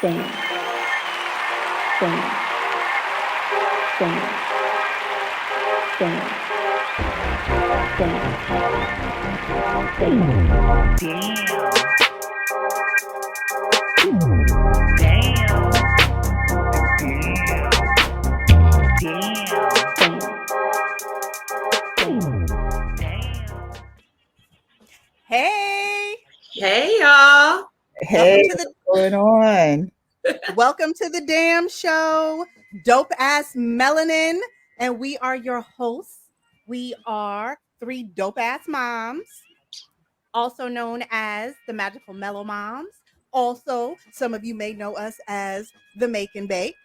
Damn. Damn. Damn. Damn. Damn. Damn. Hey, Hey, y'all. Hey, to what's going on? welcome to the D.A.M show, Dope Ass Melanin, and we are your hosts. We are three dope ass moms, also known as the Magical Mellow Moms. Also, some of you may know us as the Make and Bake.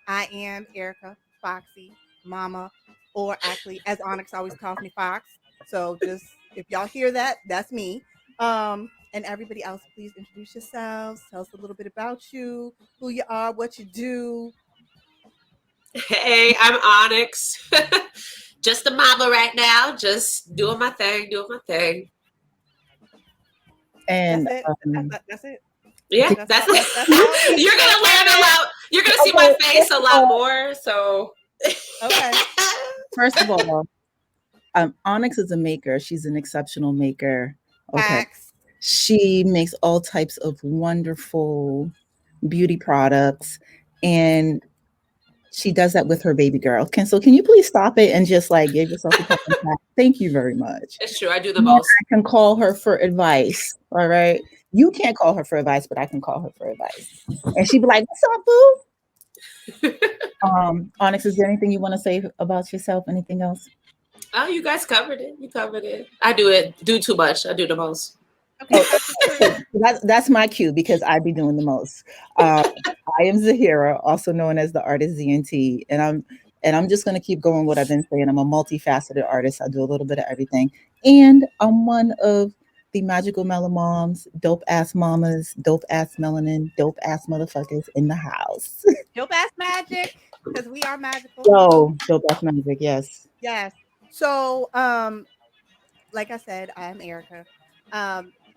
I am Erika, Foxy, Mama, or actually, as Aunyx always calls me, Fox. So just if y'all hear that, that's me. And everybody else, please introduce yourselves. Tell us a little bit about you, who you are, what you do. Hey, I'm Aunyx. Just a mama right now, just doing my thing. And That's it. That's it. Yeah, That's that's all. That's all. You're gonna learn a lot. You're gonna see okay, my face a lot more. So Okay. first of all, Onyx is a maker. She's an exceptional maker. Okay. Facts. She makes all types of wonderful beauty products, and she does that with her baby girl. Can you please stop it and just like give yourself a pep on the back? Thank you very much. it's true. I do the And most. I can call her for advice. All right. You can't call her for advice, but I can call her for advice. And she'd be like, "What's up, boo?" Onyx, is there anything you want to say about yourself? Anything else? Oh, you guys covered it. You covered it. I do too much. I do the most. Okay. So that's my cue because I be doing the most. I am Zahirah, also known as the artist ZNT, and I'm just gonna keep going what I've been saying. I'm a multifaceted artist. I do a little bit of everything, and I'm one of the magical mellow moms, dope ass mamas, dope ass melanin, dope ass motherfuckers in the house. Dope ass magic, because we are magical. Yo, dope ass magic, yes. Yes. So, like I said, I am Erika,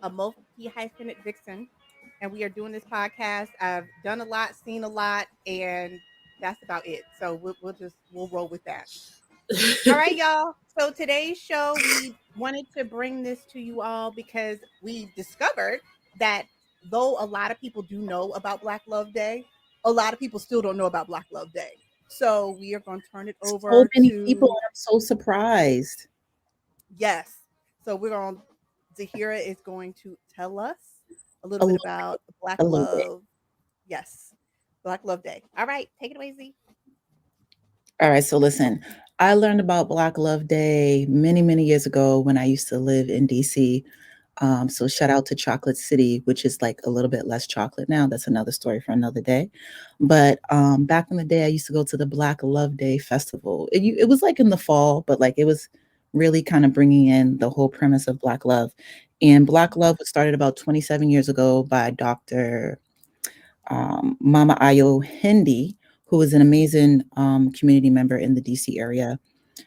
a multi hyphenate vixen, and we are doing this podcast. I've done a lot, seen a lot, and that's about it. So we'll roll with that. All right, y'all. So today's show, we wanted to bring this to you all because we discovered that though a lot of people do know about Black Love Day, a lot of people still don't know about Black Love Day. So we are going to turn it So over many people, to and I'm so surprised. yes. So we're going. Zahirah is going to tell us a A little bit little, about Black a little bit. Love. Yes, Black Love Day. All right, take it away, Z. All right, so listen, I learned about Black Love Day many, many years ago when I used to live in DC. So shout out to Chocolate City, which is like a little bit less chocolate now. That's another story for another day. But back in the day, I used to go to the Black Love Day festival. It was like in the fall, but like it was really kind of bringing in the whole premise of Black love. And Black love was started about 27 years ago by Dr. Mama Ayo Hindi, who is an amazing community member in the DC area.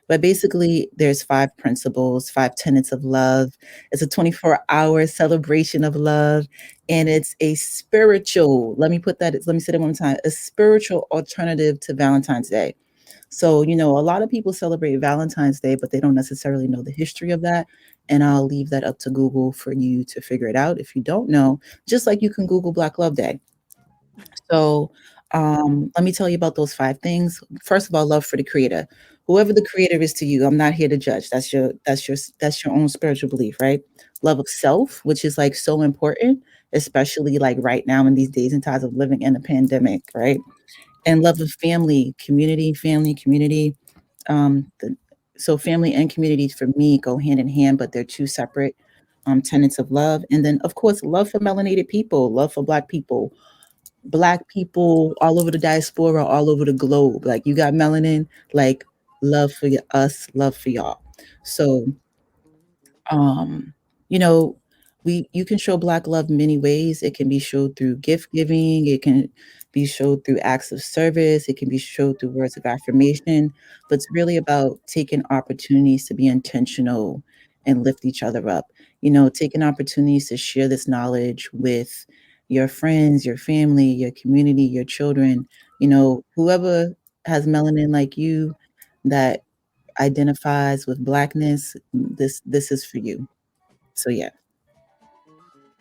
But basically, there's five principles, five tenets of love. It's a 24-hour celebration of love, and it's a spiritual. Let me say that one time. A spiritual alternative to Valentine's Day. So, a lot of people celebrate Valentine's Day, but they don't necessarily know the history of that. And I'll leave that up to Google for you to figure it out if you don't know, just like you can Google Black Love Day. So, let me tell you about those five things. First of all, love for the creator. Whoever the creator is to you, I'm not here to judge. That's your own spiritual belief, right? Love of self, which is like so important, especially like right now in these days and times of living in a pandemic, right? And love of family, community. Um, the, so family and community for me go hand in hand, but they're two separate tenets of love. And then, of course, love for melanated people, love for black people all over the diaspora, all over the globe. Like you got melanin, like love for us, love for y'all. So, um, you know, you can show black love many ways. It can be showed through gift giving. It can be showed through acts of service. It can be showed through words of affirmation. But it's really about taking opportunities to be intentional and lift each other up. Taking opportunities to share this knowledge with your friends, your family, your community, your children, whoever has melanin like you that identifies with blackness, this is for you. So yeah.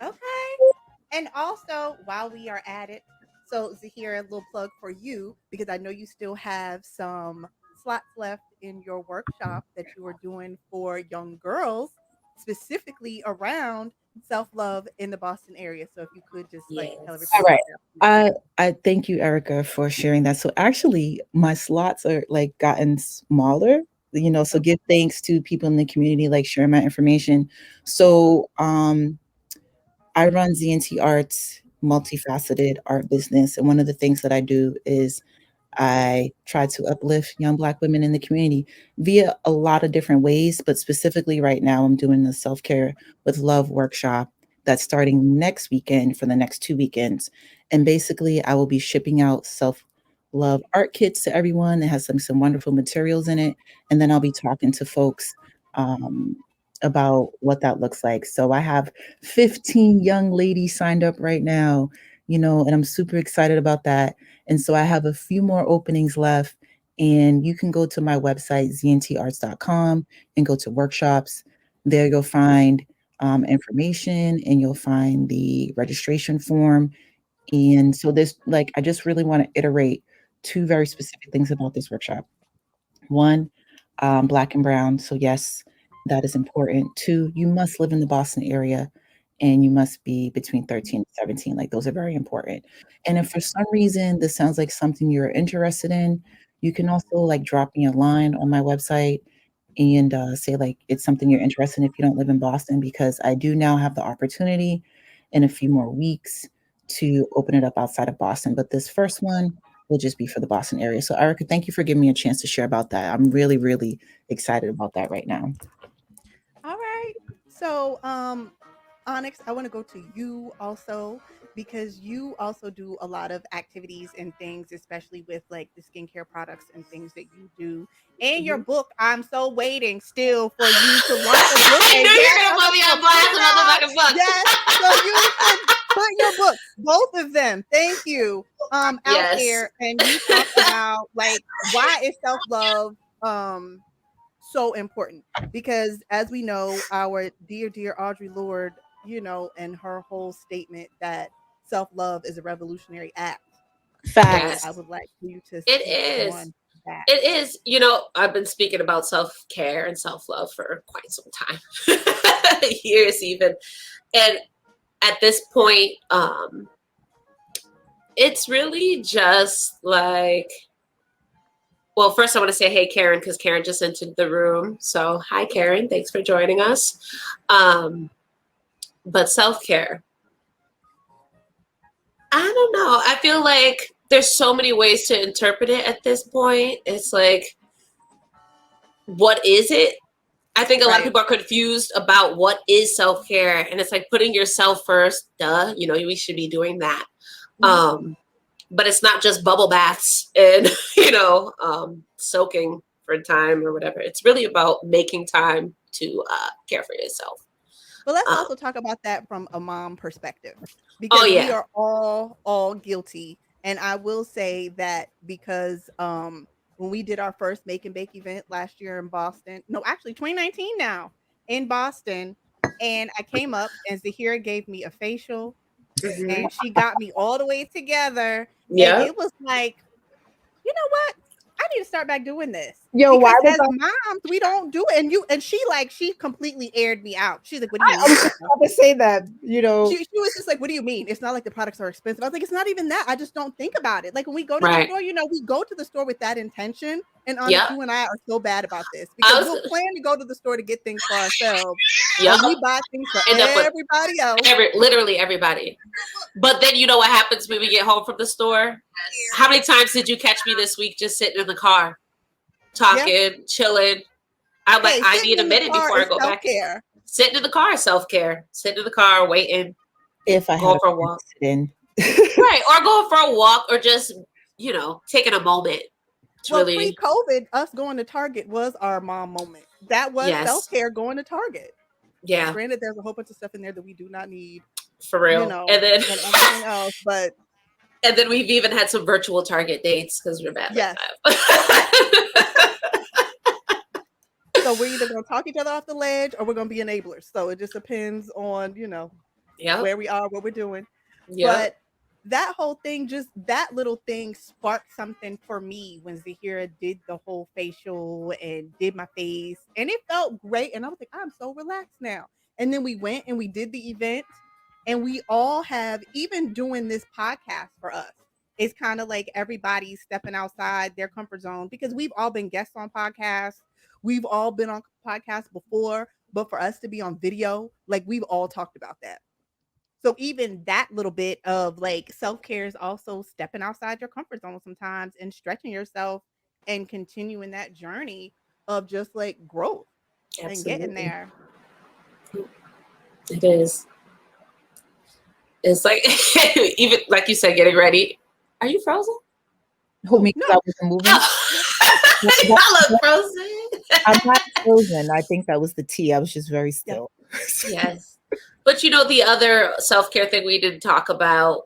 Okay. And also, while we are at it, so Zahira, a little plug for you because I know you still have some slots left in your workshop that you are doing for young girls, specifically around self love in the Boston area. So if you could just like tell All everybody Yes. right. about that. I thank you, Erica, for sharing that. So actually, my slots are like gotten smaller. So Okay. give thanks to people in the community, like sharing my information. So I run ZNT Arts, multifaceted art business, and one of the things that I do is I try to uplift young Black women in the community via a lot of different ways, but specifically right now, I'm doing the Self Care with Love workshop that's starting next weekend for the next 2 weekends. And basically, I will be shipping out self love art kits to everyone that has some wonderful materials in it. And then I'll be talking to folks um, about what that looks like. So I have 15 young ladies signed up right now, and I'm super excited about that. And so I have a few more openings left. And you can go to my website, zntarts.com, and go to workshops. There you'll find information and you'll find the registration form. And so I just really want to iterate two very specific things about this workshop. One, Black and brown. So, yes, that is important. Two, you must live in the Boston area and you must be between 13 and 17. Like, those are very important. And if for some reason this sounds like something you're interested in, you can also like drop me a line on my website and say like it's something you're interested in if you don't live in Boston, because I do now have the opportunity in a few more weeks to open it up outside of Boston. But this first one will just be for the Boston area. So Erica, thank you for giving me a chance to share about that. I'm really, really excited about that right now. All right. So, Aunyx, I want to go to you also because you also do a lot of activities and things, especially with like the skincare products and things that you do. And your Mhm. book, I'm so waiting still for you to launch a book. I And knew you yes, were gonna I'm put just me gonna on put blast it about the out. fucking book. Yes, so you should put your books, both of them. Thank you. Out Yes. there, and you talk about like why is self love so important because as we know our dear Audre Lorde, and her whole statement that self-love is a revolutionary act. So Facts. I would like for you to It speak is. on that. It is. I've been speaking about self care and self love for quite some time, years even. And at this point, it's really just like, well, first I want to say, hey, Karen, because Karen just entered the room. So, hi, Karen. Thanks for joining us. But self care, I don't know. I feel like there's so many ways to interpret it at this point. It's like, what is it? I think a lot of Right. people are confused about what is self care, and it's like putting yourself first. Duh, we should be doing that. Mhm. But it's not just bubble baths and soaking for time or whatever. It's really about making time to care for yourself. But let's Um, also talk about that from a mom perspective oh because we yeah, are all guilty. And I will say that because when we did our first make and bake event last year in Boston, no, actually 2019 now in Boston, and I came up and Zahira gave me a facial hmm and she got me all the way together. And yeah, it was like, you know what? I need to start back doing this Yo, why because was as moms, we don't do it. And she completely aired me out. She's like, "What do you I mean was it's just not about to say that, she was just like, "What do you mean? It's not like the products are expensive." I was like, "It's not even that. I just don't think about it. Like when we go to the right, store, we go to the store with that intention. And Onyx, yeah. you and I are so bad about this I because was, we'll plan to go to the store to get things for ourselves, yep. and we buy things for End up with everybody else. literally everybody. But then you know what happens when we get home from the store? How many times did you catch me this week just sitting in the car, Yeah. talking, chilling? I'm like, Hey, I sitting need a in the minute car before I is go self back in. care. Sitting in the car is self care. Sitting in the car, waiting, if I had going a for a plan walk. to sit in. Right. Or going for a walk or just, taking a moment to Well, really, pre-COVID, us going to Target was our mom moment. That was self yes. care going to Target. Yeah. Granted, there's a whole bunch of stuff in there that we do not need. For real. And then and everything else. But and then we've even had some virtual Target dates because we're bad yes. like that. So we're either going to talk each other off the ledge or we're going to be enablers. So it just depends on, Yep. where we are, what we're doing. Yep. But that whole thing, just that little thing sparked something for me when Zahirah did the whole facial and did my face. And it felt great. And I was like, I'm so relaxed now. And then we went and we did the event. And we all have, even doing this podcast for us, it's kind of like everybody stepping outside their comfort zone because we've all been guests on podcasts. We've all been on podcasts before, but for us to be on video, like we've all talked about that. So even that little bit of like self-care is also stepping outside your comfort zone sometimes and stretching yourself and continuing that journey of just like growth and getting there. It is. It's like even like you said, getting ready. Are you frozen? Who me? No. I wasn't moving. I look frozen. I'm not frozen. I think that was the tea. I was just very still. Yes. But the other self-care thing we didn't talk about,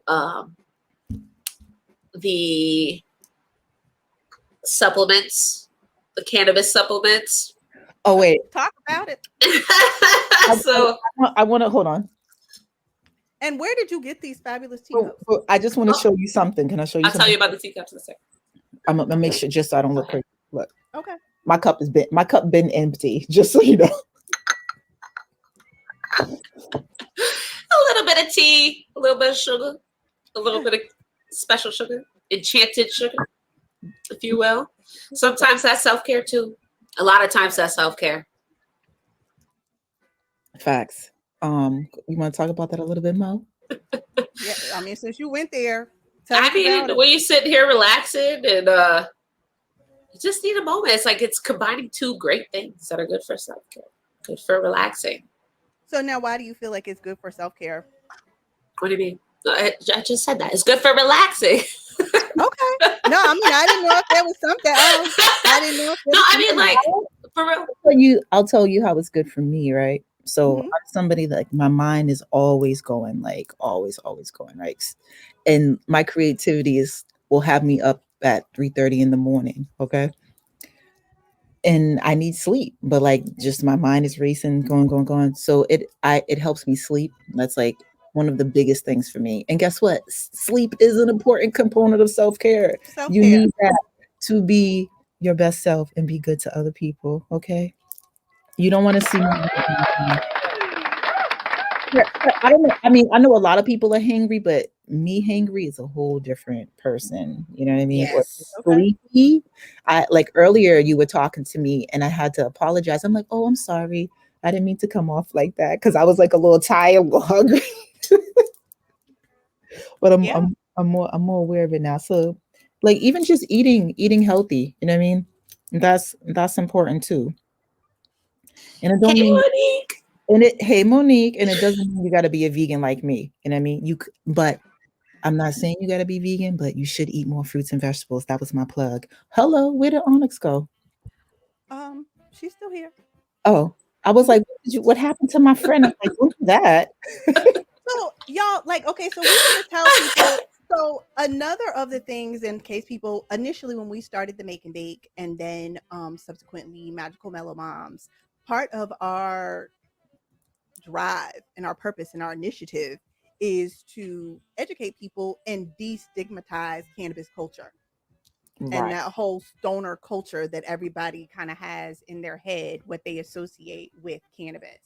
the supplements, the cannabis supplements. Oh, wait. Talk about it. So I want to hold on. And where did you get these fabulous teacups? I just want to show you something. Can I show you something? I'll tell you about the teacups in a second. I'm going to make sure just so I don't look crazy. Look. Okay. My cup been empty, just so you know. A little bit of tea, a little bit of sugar, a little bit of special sugar, enchanted sugar, if you will. Sometimes that's self-care too. A lot of times that's self-care. Facts. You want to talk about that a little bit, Mo? Yeah, I mean, since you went there, when you sit here relaxing and you just need a moment. It's like it's combining two great things that are good for self-care, good for relaxing. So now, why do you feel like it's good for self-care? What do you mean? I just said that. It's good for relaxing. Okay. No, I mean, I didn't know if there was something else. I didn't know if there was I mean, like, for real. I'll tell you how it's good for me, right? So I'm somebody that, like, my mind is always going, like always going, right? And my creativity will have me up at 3:30 in the morning. Okay. And I need sleep, but like just my mind is racing, going. So it helps me sleep. That's like one of the biggest things for me. And guess what? Sleep is an important component of self-care. You need that to be your best self and be good to other people. Okay. You don't want to see me. I don't know. I mean, I know a lot of people are hangry, but me hangry is a whole different person. You know what I mean? Yes. Or sleepy. I like earlier you were talking to me and I had to apologize. I'm like, oh, I'm sorry. I didn't mean to come off like that because I was like a little tired, a little hungry. But I'm more aware of it now. So like even just eating healthy, you know what I mean? That's important too. And it don't mean Monique. Hey Monique, and it doesn't mean you got to be a vegan like me. You know what I mean? But I'm not saying you got to be vegan, but you should eat more fruits and vegetables. That was my plug. Hello, where did Aunyx go? She's still here. Oh, I was like, what happened to my friend? I'm like, who's that? So y'all, like, okay, so we want to tell people. So another of the things, in case people initially when we started the Make and Bake, and then subsequently Magiqal Mellow Moms, part of our drive and our purpose and our initiative is to educate people and destigmatize cannabis culture. Right. And that whole stoner culture that everybody kind of has in their head, what they associate with cannabis.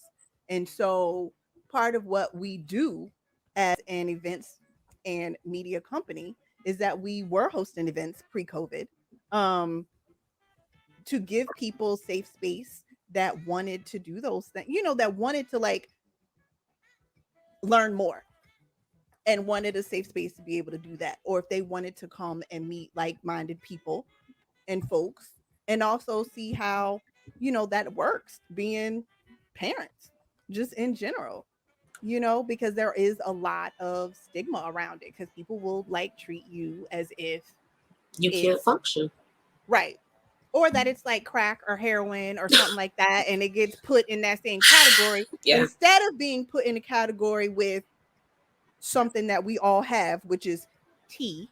And so part of what we do as an events and media company is that we were hosting events pre-COVID to give people safe space that wanted to do those things, that wanted to like learn more and wanted a safe space to be able to do that. Or if they wanted to come and meet like-minded people and folks and also see how, that works being parents just in general, because there is a lot of stigma around it because people will like treat you as if you can't function. Right. Or that it's like crack or heroin or something like that. And it gets put in that same category instead of being put in a category with something that we all have, which is tea,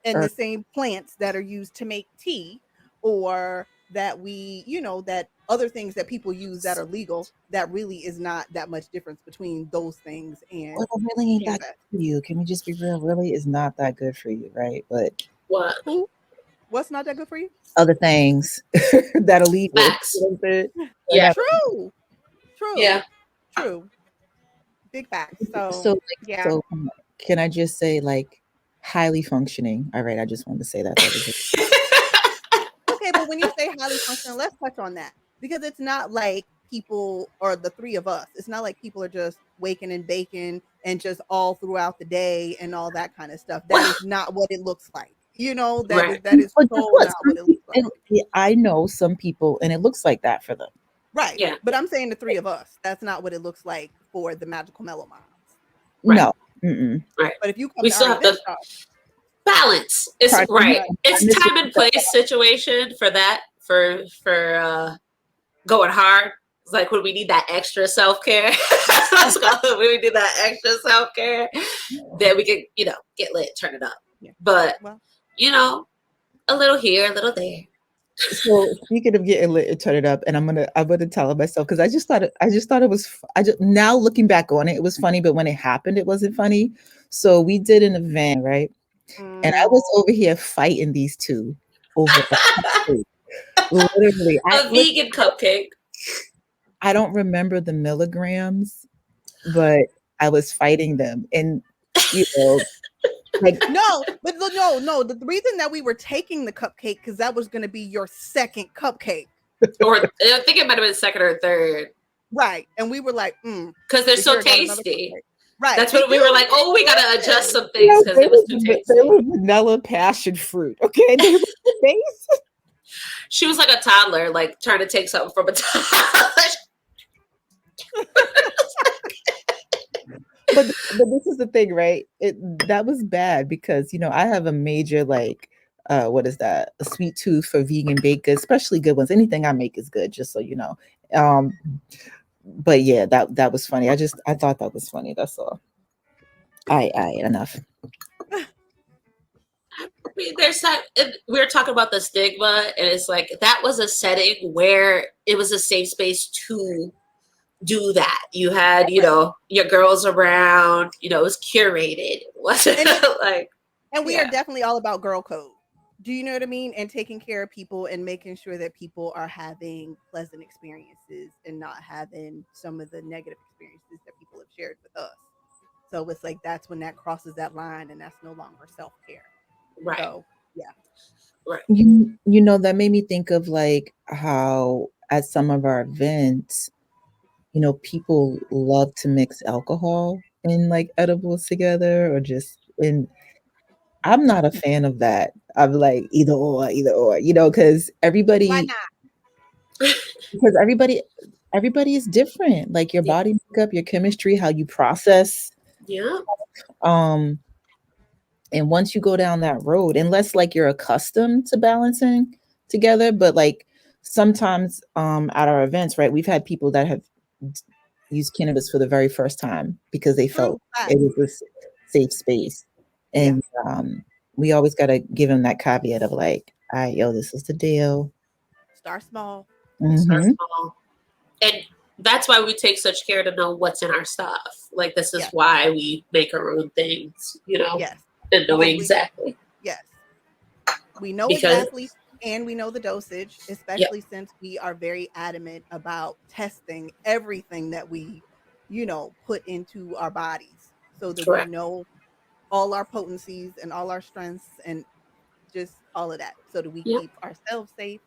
and the same plants that are used to make tea, or that we, that other things that people use that are legal, that really is not that much difference between those things and Well, it really ain't that cannabis. good for you. Can we just be real? Really is not that good for you, right? But What? Who? What's not that good for you? other things that are legal. Facts. You know what I'm saying? They're Yeah. not- True. Yeah. True. Big facts. So, Yeah. so can I just say, like, highly functioning? All right, I just wanted to say that. That was it. Okay, but when you say highly functional, let's touch on that, because it's not like people, or the three of us, it's not like people are just waking and baking and just all throughout the day and all that kind of stuff. That is not what it looks like. Right. That is But guess so what? not what it looks like. Yeah, I know some people, and it looks like that for them. Right. Yeah. But I'm saying the three of us, that's not what it looks like for the Magical Mellow Moms. Right. No. Mm-mm. Right. But if you come We to still our have to event shop, balance. It's Pardon me? right. It's Missing time and place situation for that. For going hard. It's like when we need that extra self care. Let's go. When we need that extra self care, then we can get lit, turn it up. Yeah. But well, a little here, a little there. So speaking of getting lit and turn it up, and I'm gonna tell it myself, because I just thought it was. Now looking back on it, it was funny, but when it happened, it wasn't funny. So we did an event, right? And I was over here fighting these two over a cupcake. Literally, A vegan cupcake. I don't remember the milligrams, but I was fighting them, and like no. The reason that we were taking the cupcake, because that was going to be your second cupcake. Or I think it might have been second or third. Right. And we were like, because they're so tasty. Right. That's when we were like, oh, we gotta adjust some things because it was too tasty. They were vanilla passion fruit. Okay, they were the base. She was like a toddler, like trying to take something from a toddler. But this is the thing, right? That was bad because I have a major what is that? A sweet tooth for vegan baked goods, especially good ones. Anything I make is good, just so you know. But yeah, that was funny. I thought that was funny. That's all. Enough. I mean, we were talking about the stigma, and it's like that was a setting where it was a safe space to do that. You had, your girls around. It was curated. It wasn't and we are definitely all about girl code. Do you know what I mean? And taking care of people and making sure that people are having pleasant experiences and not having some of the negative experiences that people have shared with us. So it's like that's when that crosses that line, and that's no longer self-care. Right. So, yeah. Right. That made me think of how at some of our events, people love to mix alcohol and edibles together, or just in. I'm not a fan of that. I'm like either or, because everybody. Why not? Because everybody is different. Like your body makeup, your chemistry, how you process. Yeah. And once you go down that road, unless you're accustomed to balancing together, but sometimes at our events, right, we've had people that have used cannabis for the very first time because they felt it was a safe space. And we always got to give them that caveat of all right, this is the deal. Start small. Mm-hmm. Start small. And that's why we take such care to know what's in our stuff. Like, this is why we make our own things, Yes. And knowing exactly. Yes. We know exactly, and we know the dosage, especially since we are very adamant about testing everything that we, put into our bodies, so that we know all our potencies and all our strengths and just all of that, so that we keep ourselves safe.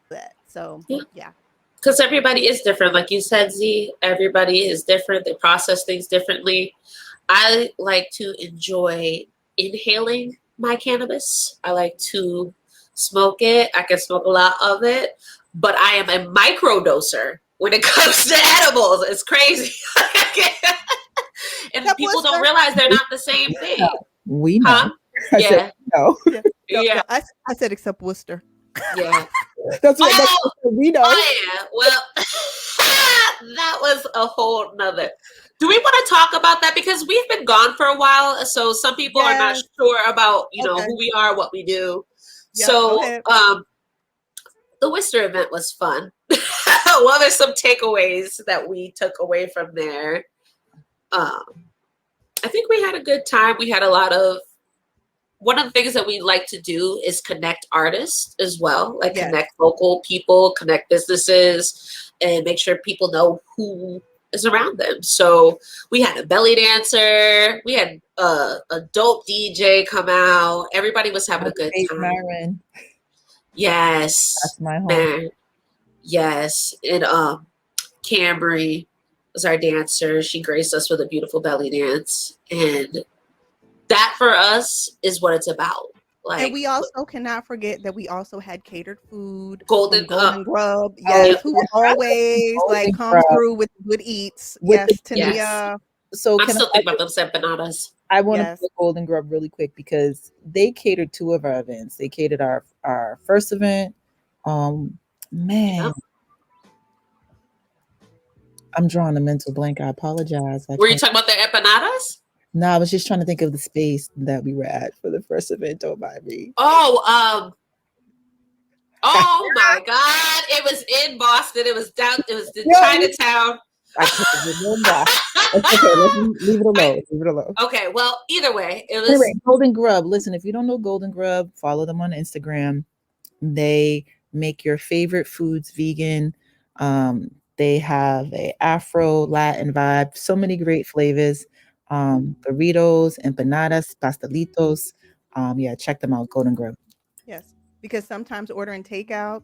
So, yeah. Because everybody is different. Like you said, Z, everybody is different. They process things differently. I like to enjoy inhaling my cannabis. I like to smoke it. I can smoke a lot of it. But I am a microdoser when it comes to edibles. It's crazy. And people don't realize they're not the same thing. We know. Huh? Yeah. No. Yeah. I said except Worcester. Yeah. That's what we know. Oh yeah. Well, that was a whole nother. Do we want to talk about that? Because we've been gone for a while, so some people are not sure about, who we are, what we do. Yep, go So ahead. the Worcester event was fun. Well, there's some takeaways that we took away from there. I think we had a good time. We had one of the things that we like to do is connect artists as well, like connect local people, connect businesses, and make sure people know who is around them. So we had a belly dancer, we had a dope DJ come out. Everybody was having a good time. Marin. Yes, that's my home. man. Yes, and Camry was our dancer. She graced us with a beautiful belly dance, and that for us is what it's about. Like, and we also cannot forget that we also had catered food. Golden Grub, yes, who always comes through with good eats. Yes, Tania. So I'm still thinking about those empanadas. I want to put Golden Grub really quick because they catered 2 of our events. They catered our first event. Man, I'm drawing a mental blank. I apologize. Were you talking about the empanadas? No, I was just trying to think of the space that we were at for the first event. Don't mind me. Oh my God! It was in Boston. It was in Chinatown. I can't remember. Okay, let's leave it alone. Leave it alone. Okay, well, either way, it was anyway, Golden Grub. Listen, if you don't know Golden Grub, follow them on Instagram. They make your favorite foods vegan. They have a Afro Latin vibe. So many great flavors. Burritos, empanadas, pastelitos. Check them out. Golden Grub. Yes, because sometimes ordering takeout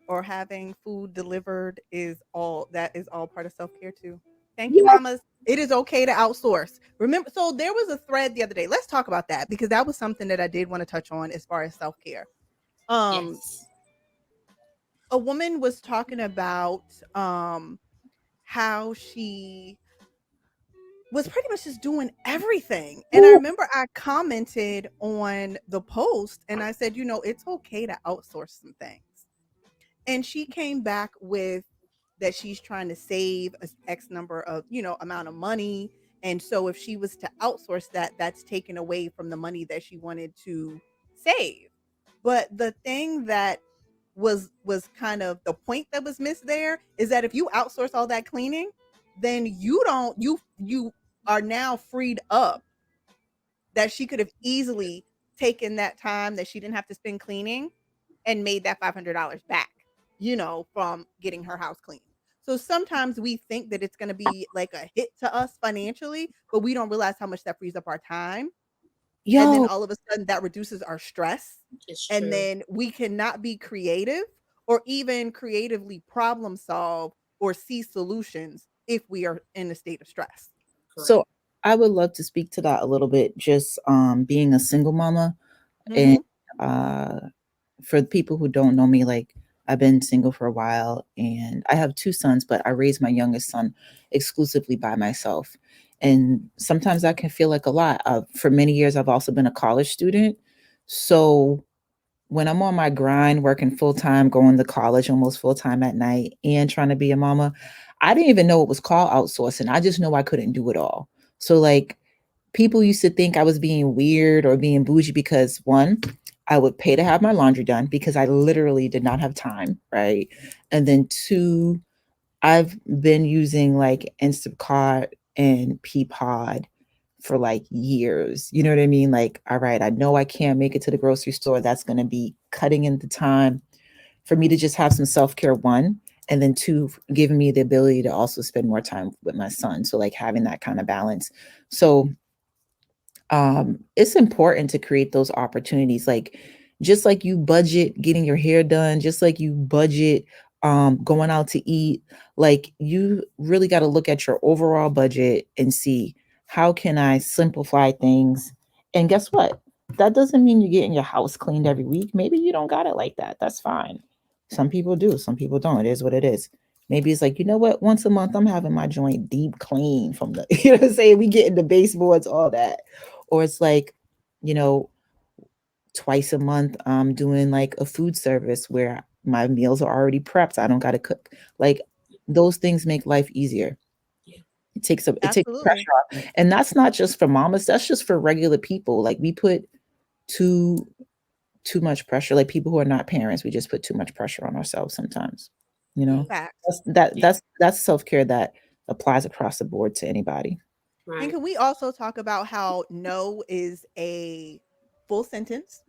or having food delivered is all part of self-care too. Thank you, mamas. It is okay to outsource. Remember, so there was a thread the other day. Let's talk about that because that was something that I did want to touch on as far as self-care. A woman was talking about how she was pretty much just doing everything. And I remember I commented on the post and I said, it's okay to outsource some things. And she came back with that she's trying to save a X number of, amount of money. And so if she was to outsource that, that's taken away from the money that she wanted to save. But the thing that was kind of the point that was missed there is that if you outsource all that cleaning, then you are now freed up that she could have easily taken that time that she didn't have to spend cleaning and made that $500 back, from getting her house clean. So sometimes we think that it's going to be like a hit to us financially, but we don't realize how much that frees up our time. And then all of a sudden that reduces our stress. And then we cannot be creative or even creatively problem solve or see solutions if we are in a state of stress. So I would love to speak to that a little bit, just being a single mama. And for people who don't know me, like I've been single for a while and I have 2 sons, but I raised my youngest son exclusively by myself. And sometimes that can feel like a lot. For many years, I've also been a college student. So when I'm on my grind, working full time, going to college almost full time at night and trying to be a mama, I didn't even know it was called outsourcing. I just know I couldn't do it all. So like people used to think I was being weird or being bougie because 1, I would pay to have my laundry done because I literally did not have time. Right. And then 2, I've been using like Instacart and Peapod for like years. You know what I mean? Like, all right, I know I can't make it to the grocery store. That's going to be cutting into time for me to just have some self-care, 1, and then 2, giving me the ability to also spend more time with my son. So like having that kind of balance. So it's important to create those opportunities. Like, just like you budget getting your hair done, just like you budget going out to eat, like you really got to look at your overall budget and see how can I simplify things. And guess what? That doesn't mean you're getting your house cleaned every week. Maybe you don't got it like that. That's fine. Some people do, some people don't. It is what it is. Maybe it's like, you know what? Once a month, I'm having my joint deep clean from the, you know what I'm saying? We get in the baseboards, all that. Or it's like, twice a month, I'm doing like a food service where my meals are already prepped. I don't got to cook. Like those things make life easier. Yeah. It takes Absolutely. pressure off. And that's not just for mamas, that's just for regular people. Like we put too too much pressure. Like people who are not parents, we just put too much pressure on ourselves sometimes. You know? Facts. Yeah. That's self-care that applies across the board to anybody. And Right. can we also talk about how no is a full sentence?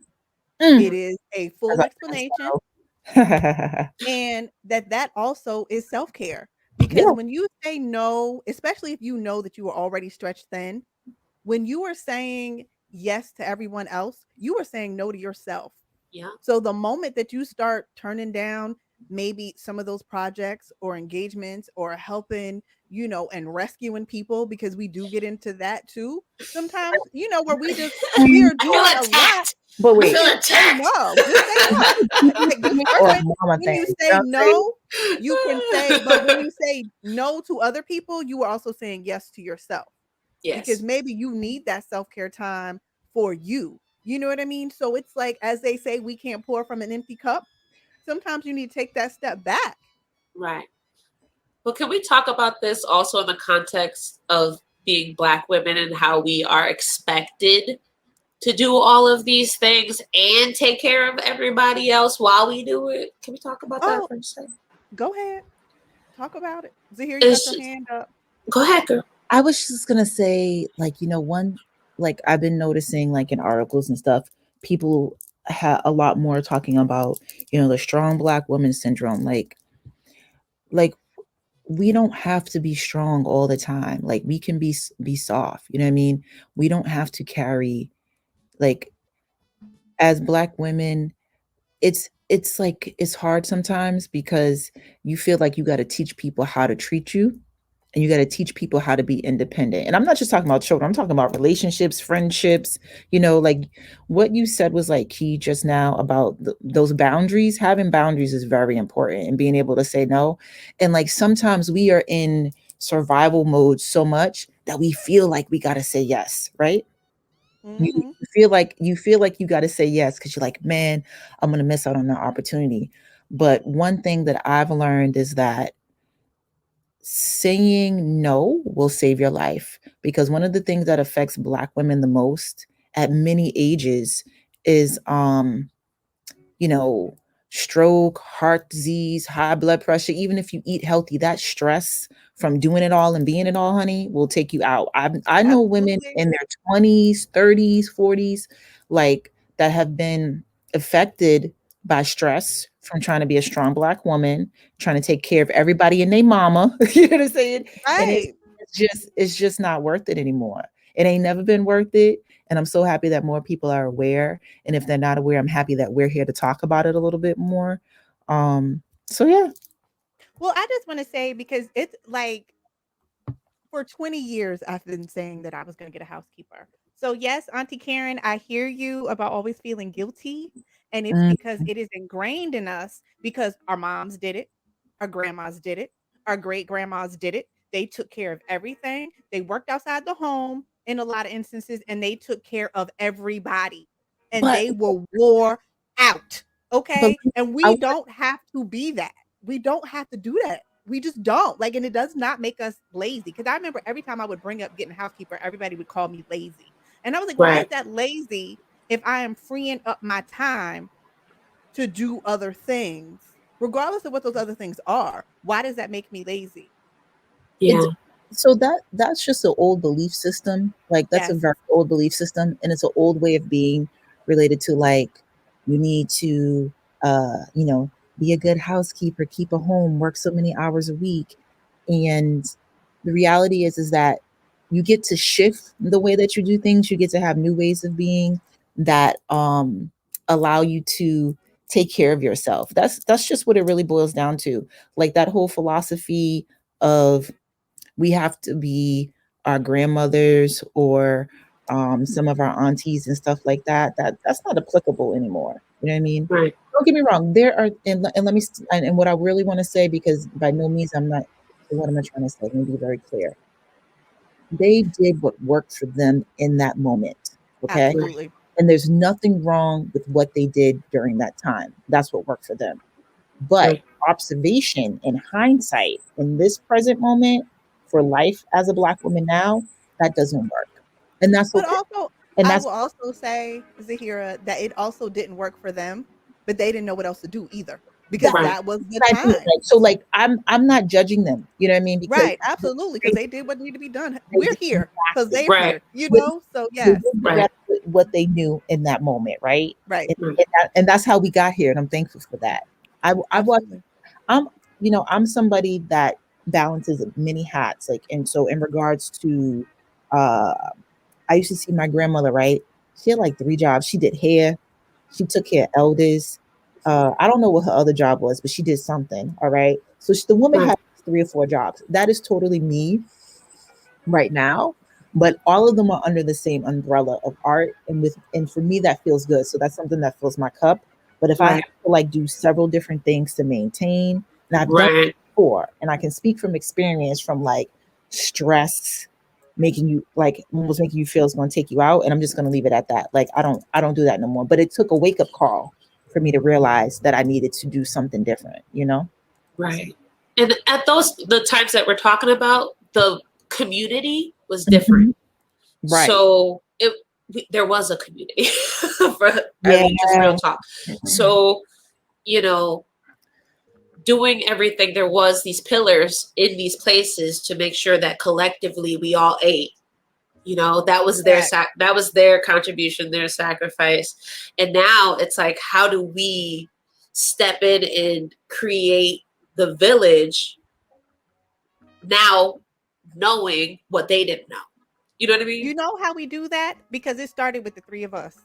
It Mm. is a I full got explanation, that. and that also is self-care. Because Yeah. when you say no, especially if you know that you are already stretched thin, when you are saying yes to everyone else, you are saying no to yourself. Yeah. So the moment that you start turning down maybe some of those projects or engagements or helping, and rescuing people, because we do get into that too. Sometimes, where we Mm. are I feel doing a lot, attacked. But I you wait, feel can say attacked. no. Just say no. Like the first or a thing, mama when thing. you You say know what no, you can say, but when you say no to other people, you are also saying yes to yourself, because Yes. maybe you need that self-care time for you. You know what I mean? So it's like, as they say, we can't pour from an empty cup. Sometimes you need to take that step back. Right. Well, can we talk about this also in the context of being Black women and how we are expected to do all of these things and take care of everybody else while we do it? Can we talk about that Oh, for a second? go ahead. Talk about it. Zahir, you got It's your just, hand up. go ahead, girl. I was just gonna say, like, one, like I've been noticing, like in articles and stuff, people have a lot more talking about, the strong Black woman syndrome. Like we don't have to be strong all the time. Like we can be soft. You know what I mean? We don't have to carry, like, as Black women. It's like it's hard sometimes because you feel like you got to teach people how to treat you, and you got to teach people how to be independent. And I'm not just talking about children, I'm talking about relationships, friendships. Like what you said was like key just now about those boundaries. Having boundaries is very important, and being able to say no. And like sometimes we are in survival mode so much that we feel like we got to say yes, right? You Mm-hmm. feel like you got to say yes because you're like, man, I'm gonna miss out on that opportunity. But one thing that I've learned is that saying no will save your life, because one of the things that affects Black women the most at many ages is you know, stroke, heart disease, high blood pressure. Even if you eat healthy, that stress from doing it all and being it all, honey, will take you out. I know women Absolutely. in their 20s, 30s, 40s, like that have been affected by stress from trying to be a strong Black woman, trying to take care of everybody and their mama. You know what I'm saying? And Right. it's just not worth it anymore. It ain't never been worth it. And I'm so happy that more people are aware, and if they're not aware, I'm happy that we're here to talk about it a little bit more. So yeah. Well, I just want to say, because it's like, for 20 years, I've been saying that I was going to get a housekeeper. So, yes, Auntie Karen, I hear you about always feeling guilty. And it's Mm, because it is ingrained in us, because our moms did it, our grandmas did it, our great grandmas did it. They took care of everything. They worked outside the home in a lot of instances, and they took care of everybody. And but they were wore out. but Okay. And I we don't have to be that. We don't have to do that. We just don't, like, and it does not make us lazy. Because I remember every time I would bring up getting a housekeeper, everybody would call me lazy. And I was like, why is Right. that lazy if I am freeing up my time to do other things, regardless of what those other things are? Why does that make me lazy? it's Yeah. so that's just an old belief system. Like that's a Yes. very old belief system, and it's an old way of being related to, like, you need to be a good housekeeper, keep a home, work so many hours a week. And the reality is that you get to shift the way that you do things. You get to have new ways of being that allow you to take care of yourself. That's just what it really boils down to. Like that whole philosophy of we have to be our grandmothers or some of our aunties and stuff like that. That's not applicable anymore. You know what I mean? Right. Don't get me wrong. There are, and let me, and what I really want to say, because by no means I'm not, what am I trying to say? Let me be very clear. They did what worked for them in that moment. Okay. Right. Absolutely. And there's nothing wrong with what they did during that time. That's what worked for them. But Right. observation and hindsight in this present moment for life as a Black woman now, that doesn't work. And that's But okay. also, And I that's will also say, Zahira, that it also didn't work for them, but they didn't know what else to do either because Right. that was the what I mean. time. Like, so like I'm not judging them, you know what I mean? Because Right, absolutely, because they did what needed to be done. they We're did here because exactly they're Right. here, you with know? So, they yes, did the Right. best with what they knew in that moment, right? right, And that's how we got here, and I'm thankful for that. I was absolutely. I'm I'm somebody that balances many hats, like, and so in regards to uh I used to see my grandmother, right? She had like 3 jobs. She did hair, she took care of elders. I don't know what her other job was, but she did something. All right. So the woman Right. had 3 or 4 jobs. That is totally me right now. But all of them are under the same umbrella of art, and for me that feels good. So that's something that fills my cup. But if I have Right. to like do several different things to maintain, and I've done Right. it before, and I can speak from experience from like stress making you like almost making you feel it's going to take you out, and I'm just going to leave it at that. Like I don't do that no more. But it took a wake up call for me to realize that I needed to do something different. You know? Right. And at the times that we're talking about, the community was different. Mhm. Right. So there was a community. I Yeah. mean, just real talk. So, you know, doing everything, there was these pillars in these places to make sure that collectively we all ate. You know, that was their Right. that was their contribution, their sacrifice. And now it's like, how do we step in and create the village now, knowing what they didn't know? You know what I mean? You know how we do that? Because it started with the 3 of us.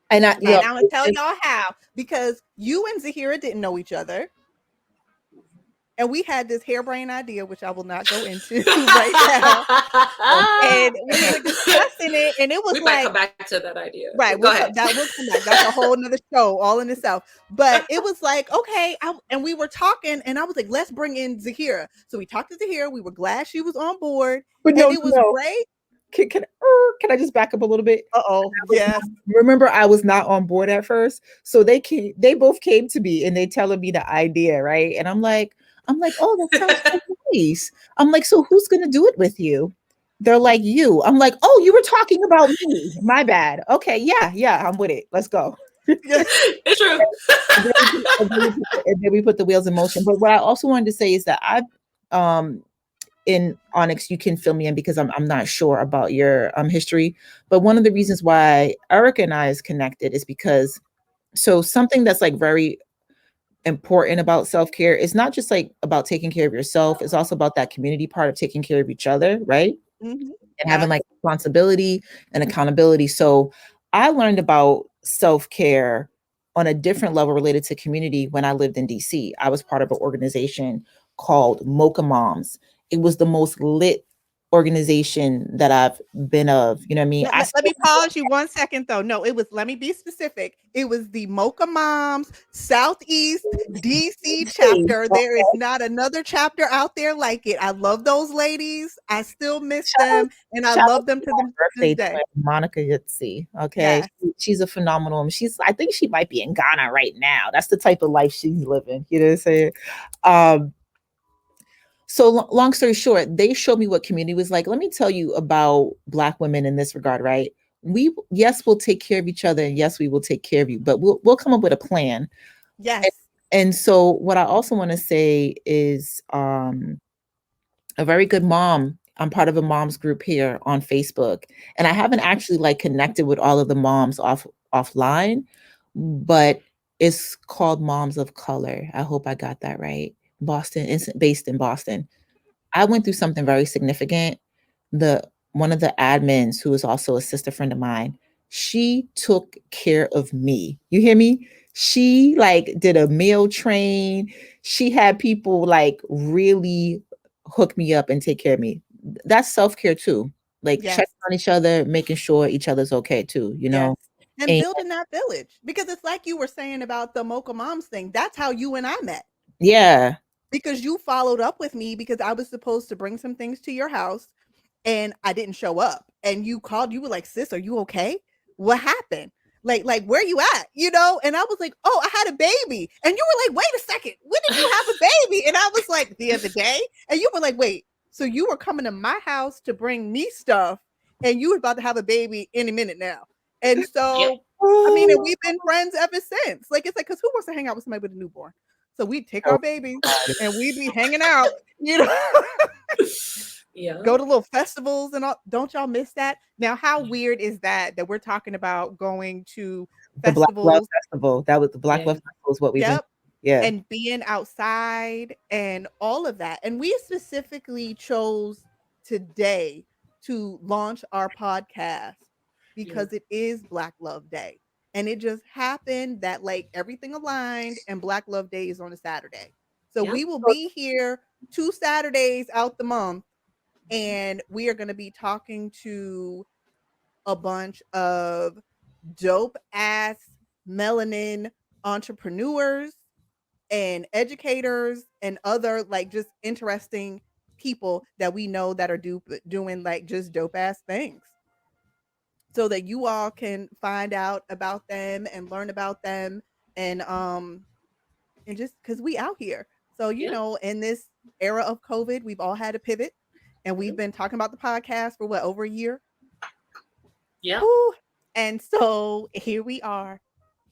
And And I'm gonna tell y'all how. Because you and Zahira didn't know each other. And we had this harebrained idea, which I will not go into right now. And we were discussing it, and it was We might like, come back to that idea. right, Go ahead. we'll come back. That's a whole nother show all in itself. But it was like, okay, and we were talking, and I was like, let's bring in Zahira. So we talked to Zahira. We were glad she was on board, but and no, it was no. great. Can I just back up a little bit? Uh-oh, yes. Remember, I was not on board at first, so they both came to me and they telling me the idea, right? And I'm like, oh, that sounds so nice. I'm like, so who's gonna do it with you? They're like, you. I'm like, oh, you were talking about me. My bad. Okay, yeah, I'm with it. Let's go. It's true. And then we put the wheels in motion. But what I also wanted to say is that in Aunyx, you can fill me in because I'm not sure about your history. But one of the reasons why Erika and I is connected is because something that's like very important about self-care is not just like about taking care of yourself, it's also about that community part of taking care of each other, right? Mm-hmm. And having like responsibility and accountability. So I learned about self-care on a different level related to community when I lived in DC. I was part of an organization called Mocha Moms. It was the most lit organization that I've been of. You know what I mean? Let me pause you 1 second though. No, it was, let me be specific. It was the Mocha Moms Southeast DC chapter. There is not another chapter out there like it. I love those ladies. I still miss them, and I Shout love out them to to my this birthday day. twin, Monica Yutzi. Okay. Yes. She's a phenomenal woman. I think she might be in Ghana right now. That's the type of life she's living. You know what I'm saying? So long story short, they showed me what community was like. Let me tell you about Black women in this regard, right? Yes, we'll take care of each other, and yes, we will take care of you, but we'll come up with a plan. Yes. And so what I also want to say is a very good mom. I'm part of a moms group here on Facebook, and I haven't actually like connected with all of the moms offline, but it's called Moms of Color. I hope I got that right. Boston, it's based in Boston. I went through something very significant. The One of the admins, who is also a sister friend of mine, she took care of me. You hear me? She like did a meal train. She had people like really hook me up and take care of me. That's self-care too. Like Yes. checking on each other, making sure each other's okay too, you know? Yes. And And building that village, because it's like you were saying about the Mocha Moms thing. That's how you and I met. yeah. Because you followed up with me because I was supposed to bring some things to your house and I didn't show up. And you called, you were like, sis, are you okay? What happened? like where you at, and I was like, oh, I had a baby, and you were like, wait a second, when did you have a baby? And I was like, the other day. And you were like, wait, so you were coming to my house to bring me stuff, and you were about to have a baby any minute now. And so I mean, and we've been friends ever since. Like, it's like, because who wants to hang out with somebody with a newborn? So we take our babies and we be hanging out, Yeah. Go to little festivals and all. Don't y'all miss that? Now, how weird is that we're talking about going to The Black Love festivals? Festival. That was the Black Love Festival is what we've been. Yep. Yeah. And being outside and all of that. And we specifically chose today to launch our podcast because it is Black Love Day. And it just happened that like everything aligned and Black Love Day is on a Saturday. So we will be here 2 Saturdays out the month, and we are going to be talking to a bunch of dope ass melanin entrepreneurs and educators and other like just interesting people that we know that are doing like just dope ass things, so that you all can find out about them and learn about them, and just because we out here. So in this era of COVID, we've all had to pivot, and we've been talking about the podcast for over a year. Yeah. And so here we are.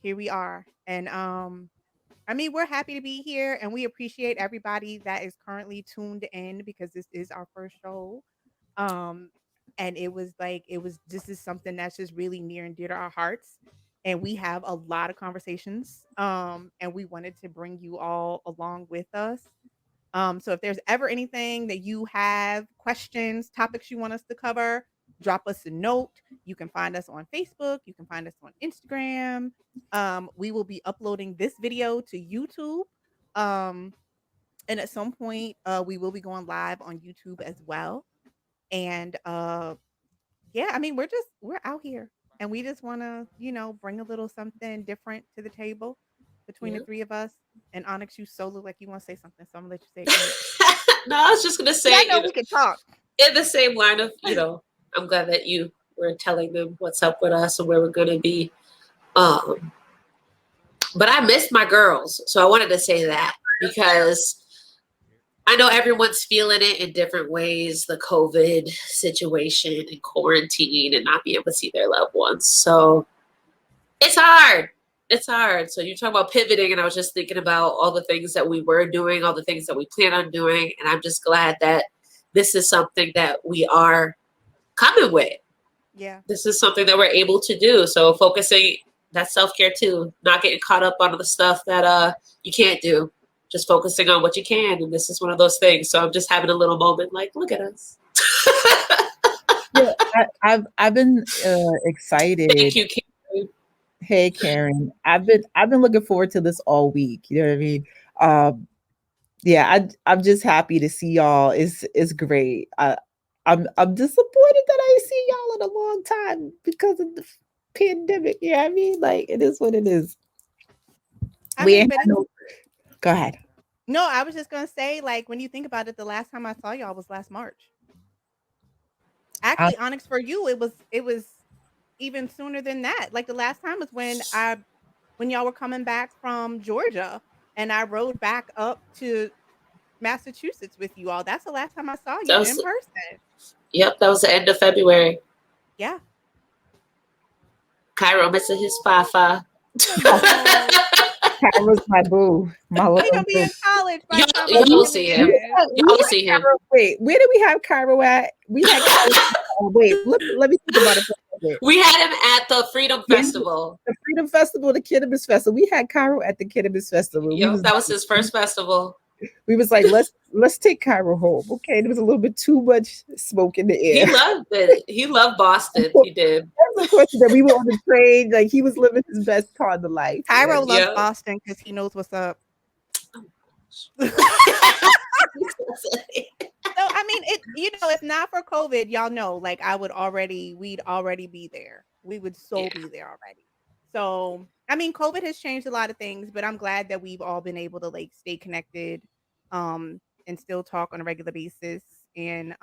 And I mean, we're happy to be here, and we appreciate everybody that is currently tuned in, because this is our first show. And this is something that's just really near and dear to our hearts. And we have a lot of conversations. And we wanted to bring you all along with us. So if there's ever anything that you have, questions, topics you want us to cover, drop us a note. You can find us on Facebook. You can find us on Instagram. We will be uploading this video to YouTube. And at some point, we will be going live on YouTube as well. And yeah, I mean, we're out here, and we just want to, bring a little something different to the table between the three of us. And Aunyx, you so look like you want to say something, so I'm gonna let you say it. No, I was just gonna say, I know we can talk in the same line of, I'm glad that you were telling them what's up with us and where we're gonna be. But I missed my girls, so I wanted to say that, because I know everyone's feeling it in different ways, the COVID situation and quarantine and not being able to see their loved ones. So it's hard. It's hard. So you're talking about pivoting, and I was just thinking about all the things that we were doing, all the things that we plan on doing. And I'm just glad that this is something that we are coming with. Yeah. This is something that we're able to do. So focusing, that's self-care too, not getting caught up on the stuff that you can't do. Just focusing on what you can, and this is one of those things. So I'm just having a little moment, like, look at us. Yeah, I've been excited. Thank you, Karen. Hey, Karen. I've been looking forward to this all week. You know what I mean? Yeah, I'm just happy to see y'all. It's great. I'm disappointed that I ain't seen y'all in a long time because of the pandemic. Yeah, I mean, like, it is what it is. Go ahead. No, I was just gonna say, like, when you think about it, the last time I saw y'all was last March. Actually, Aunyx, for you, it was even sooner than that. Like, the last time was when y'all were coming back from Georgia, and I rode back up to Massachusetts with you all. That's the last time I saw you in person. Yep, that was the end of February. Yeah. Cairo missing his Fafa. Cairo's my boo. My He gonna be in college by the time you'll see him. You'll see him. Wait, where did we have Cairo at? We had Cairo. Wait, let me think about it for a minute. We had him at the Freedom Festival. The Freedom Festival, the Cannabis Festival. We had Cairo at the Cannabis Festival. Yep, that was his first festival. We was like, let's take Cairo home. Okay, there was a little bit too much smoke in the air. He loved it. He loved Boston. He did. That's the question that we were on the train. Like, he was living his best part of the life. Cairo loves Boston because he knows what's up. So I mean, if not for COVID, y'all know, like, we'd already be there. We would be there already. So I mean, COVID has changed a lot of things, but I'm glad that we've all been able to like stay connected, and still talk on a regular basis. And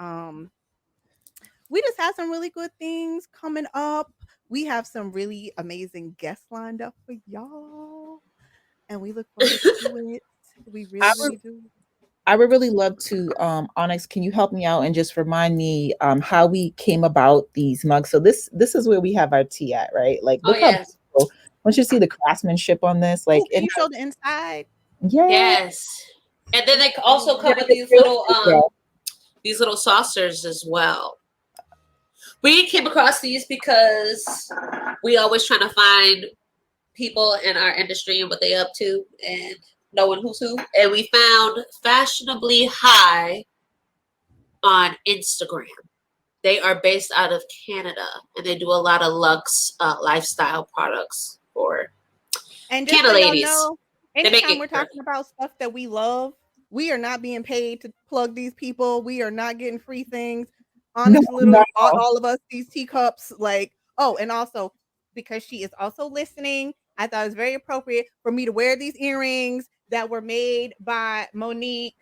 we just have some really good things coming up. We have some really amazing guests lined up for y'all, and we look forward to it. We really, I really do. I would really love to, Onyx, can you help me out and just remind me how we came about these mugs? So this is where we have our tea at, right? Like, Oh look how yes, beautiful. Once you see the craftsmanship on this, like Oh, can it you has, show the inside? yeah, yes. And then they also Oh, come with these little saucers as well. We came across these because we always trying to find people in our industry and what they up to and knowing who's who. And we found Fashionably High on Instagram. They are based out of Canada and they do a lot of luxe lifestyle products for and just so Canada y'all ladies. know, They make anytime it we're girly. talking about stuff that we love, we are not being paid to plug these people. We are not getting free things. no, Honest no, little, all of us, these teacups, like, oh, and also because she is also listening, I thought it was very appropriate for me to wear these earrings that were made by Monique.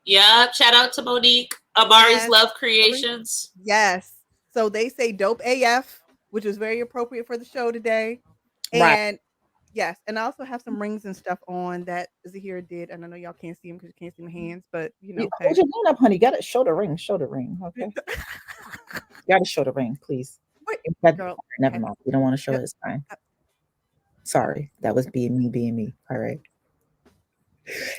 Yep. Shout out to Monique. Amari's Yes. Love Creations. Yes. So they say dope AF, which is very appropriate for the show today. right. And yes, and I also have some rings and stuff on that Zahirah did, and I know y'all can't see them because you can't see my hands, but you know, hey. Hold your hand up, honey. Got to show the ring, okay? Got to show the ring, please. Wait, girl. Never Okay. mind. We don't want to show Yep. it. It's fine. Sorry, that was being me. All right.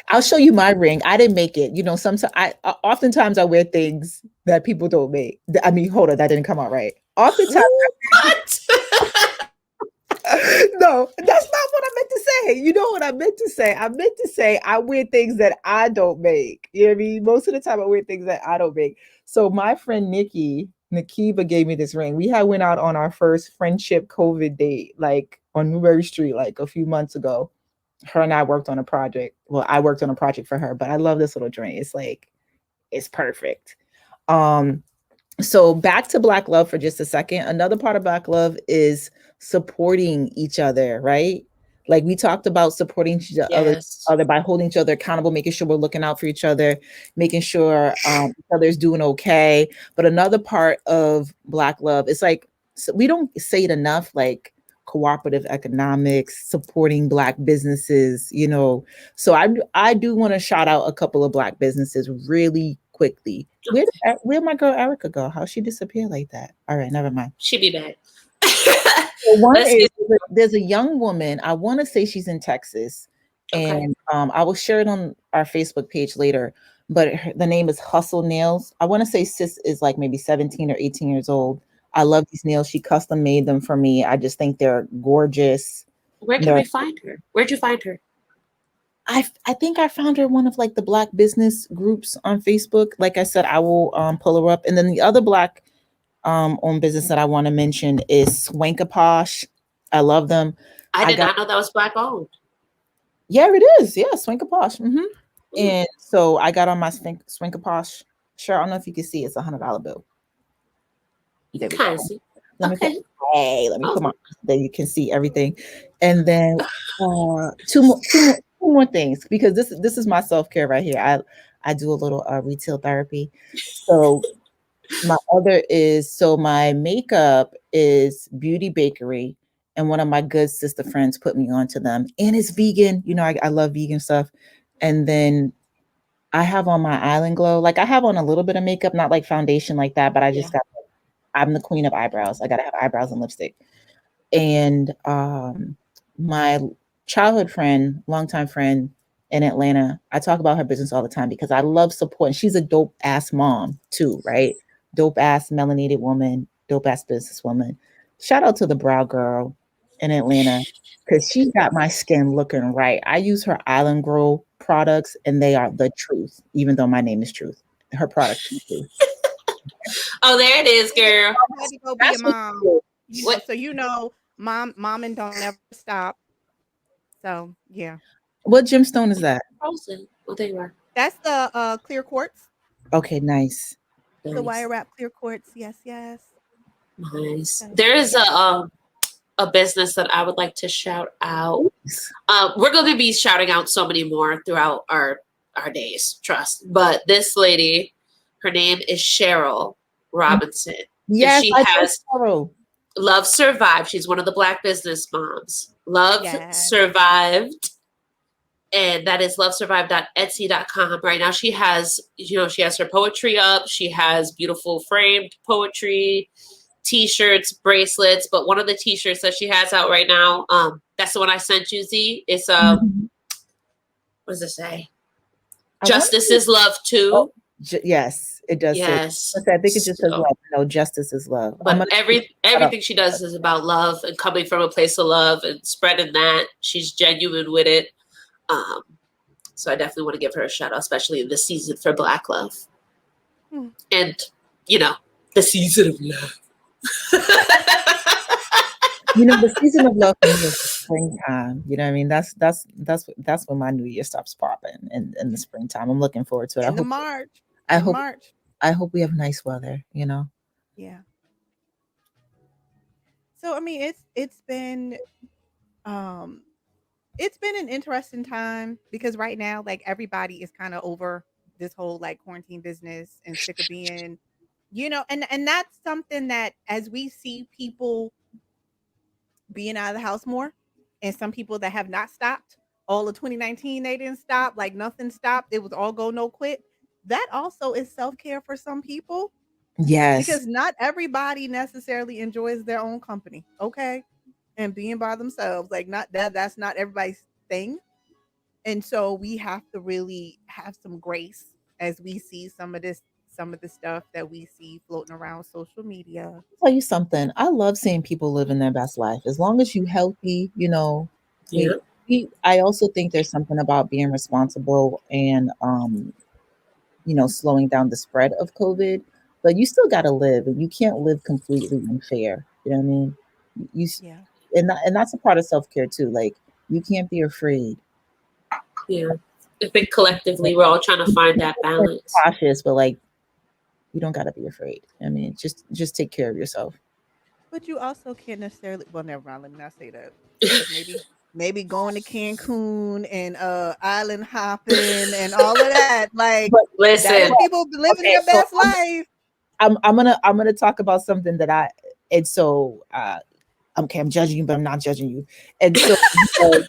I'll show you my ring. I didn't make it. You know, sometimes oftentimes I wear things that people don't make. I mean, hold on, that didn't come out right. Oftentimes, What? no, that's not what I meant to say. You know what I meant to say? I meant to say I wear things that I don't make. You know what I mean? Most of the time I wear things that I don't make. So my friend Nikiba gave me this ring. We had went out on our first friendship COVID date, like on Newberry Street, like a few months ago. Her and I worked on a project. Well, I worked on a project for her, but I love this little drink. It's like, it's perfect. So back to Black love for just a second. Another part of Black love is supporting each other, right? Like we talked about supporting each Yes. other by holding each other accountable, making sure we're looking out for each other, making sure each other's doing okay. But another part of Black love is like, so we don't say it enough, like cooperative economics, supporting Black businesses, you know. So I do want to shout out a couple of Black businesses really quickly. Where'd my girl Erika go? How she disappear like that? All right, never mind. She'd be back. So one is there's a young woman. I want to say she's in Texas, and I will share it on our Facebook page later. But the name is Hustle Nails. I want to say sis is like maybe 17 or 18 years old. I love these nails. She custom made them for me. I just think they're gorgeous. Where can we find her? Where'd you find her? I think I found her in one of like the Black business groups on Facebook. Like I said, I will pull her up. And then the other Black owned business that I want to mention is Swankaposh. I love them. I did not know that was Black owned. Yeah, it is. Yeah, Swankaposh. And so I got on my Swankaposh shirt. I don't know if you can see. It's $100 bill. There we go. Let me put my then you can see everything. And then two more things, because this is my self-care right here. I do a little retail therapy. So my makeup is Beauty Bakery, and one of my good sister friends put me onto them, and it's vegan. You know, I love vegan stuff. And then I have on my Island Glow. Like I have on a little bit of makeup, not like foundation like that, but I just I'm the queen of eyebrows. I gotta have eyebrows and lipstick. And my childhood friend, longtime friend in Atlanta, I talk about her business all the time because I love support. She's a dope ass mom too, right? Dope ass melanated woman, dope ass businesswoman. Shout out to the brow girl in Atlanta because she got my skin looking right. I use her Island Glow products and they are the truth, even though my name is Truth. Her products are truth. Oh, there it is, girl. I'm ready to go be a mom. So you know, mom and don't ever stop. So yeah. What gemstone is that? Frozen. Oh, there you are. That's the clear quartz. Okay, nice. The wire wrap clear quartz. Yes. Nice. There is a business that I would like to shout out. We're going to be shouting out so many more throughout our days, trust. But this lady, her name is Cheryl Robinson. And Yes, she I did has follow. Love Survived. She's one of the Black business moms. Love Yes. Survived, and that is lovesurvive.etsy.com. Right now she has, she has her poetry up. She has beautiful framed poetry, t-shirts, bracelets, but one of the t-shirts that she has out right now, that's the one I sent you, Z. It's Mhm. what does it say? I want Justice to. is love Oh, too. yes, it does say. Yes. I think it just says So, love. No, justice is love. I'm but gonna shut up. everything she does is about love and coming from a place of love and spreading that. She's genuine with it. Um, so I definitely want to give her a shout out, especially in this season for Black love. Hmm. And, the season of love. The season of love for me is the springtime. You know what I mean? That's when my New Year stops popping in the springtime. I'm looking forward to it. In the March. I In hope March. I hope we have nice weather. Yeah. So I mean um it's been an interesting time because right now like everybody is kind of over this whole like quarantine business and sick of being and that's something that as we see people being out of the house more and some people that have not stopped all of 2019 they didn't stop like nothing stopped it was all go no quit that also is self-care for some people Yes. because not everybody necessarily enjoys their own company okay and being by themselves like not that's not everybody's thing and so we have to really have some grace as we see some of the stuff that we see floating around social media. Tell you something. I love seeing people living their best life. As long as you healthy. Yeah. I also think there's something about being responsible and slowing down the spread of COVID, but you still got to live and you can't live completely unfair. You know what I mean? You s- Yeah. and that's a part of self-care too. Like you can't be afraid. Yeah. I think collectively we're all trying to find that balance. Cautious, but like you don't got to be afraid. I mean, just take care of yourself. But you also can't necessarily well never mind, let me not say that. Because maybe going to Cancun and island hopping and all of that. Like But that is Listen, people living okay, their so best life. I'm gonna talk about something that I and so okay, I'm judging you, but I'm not judging you. And so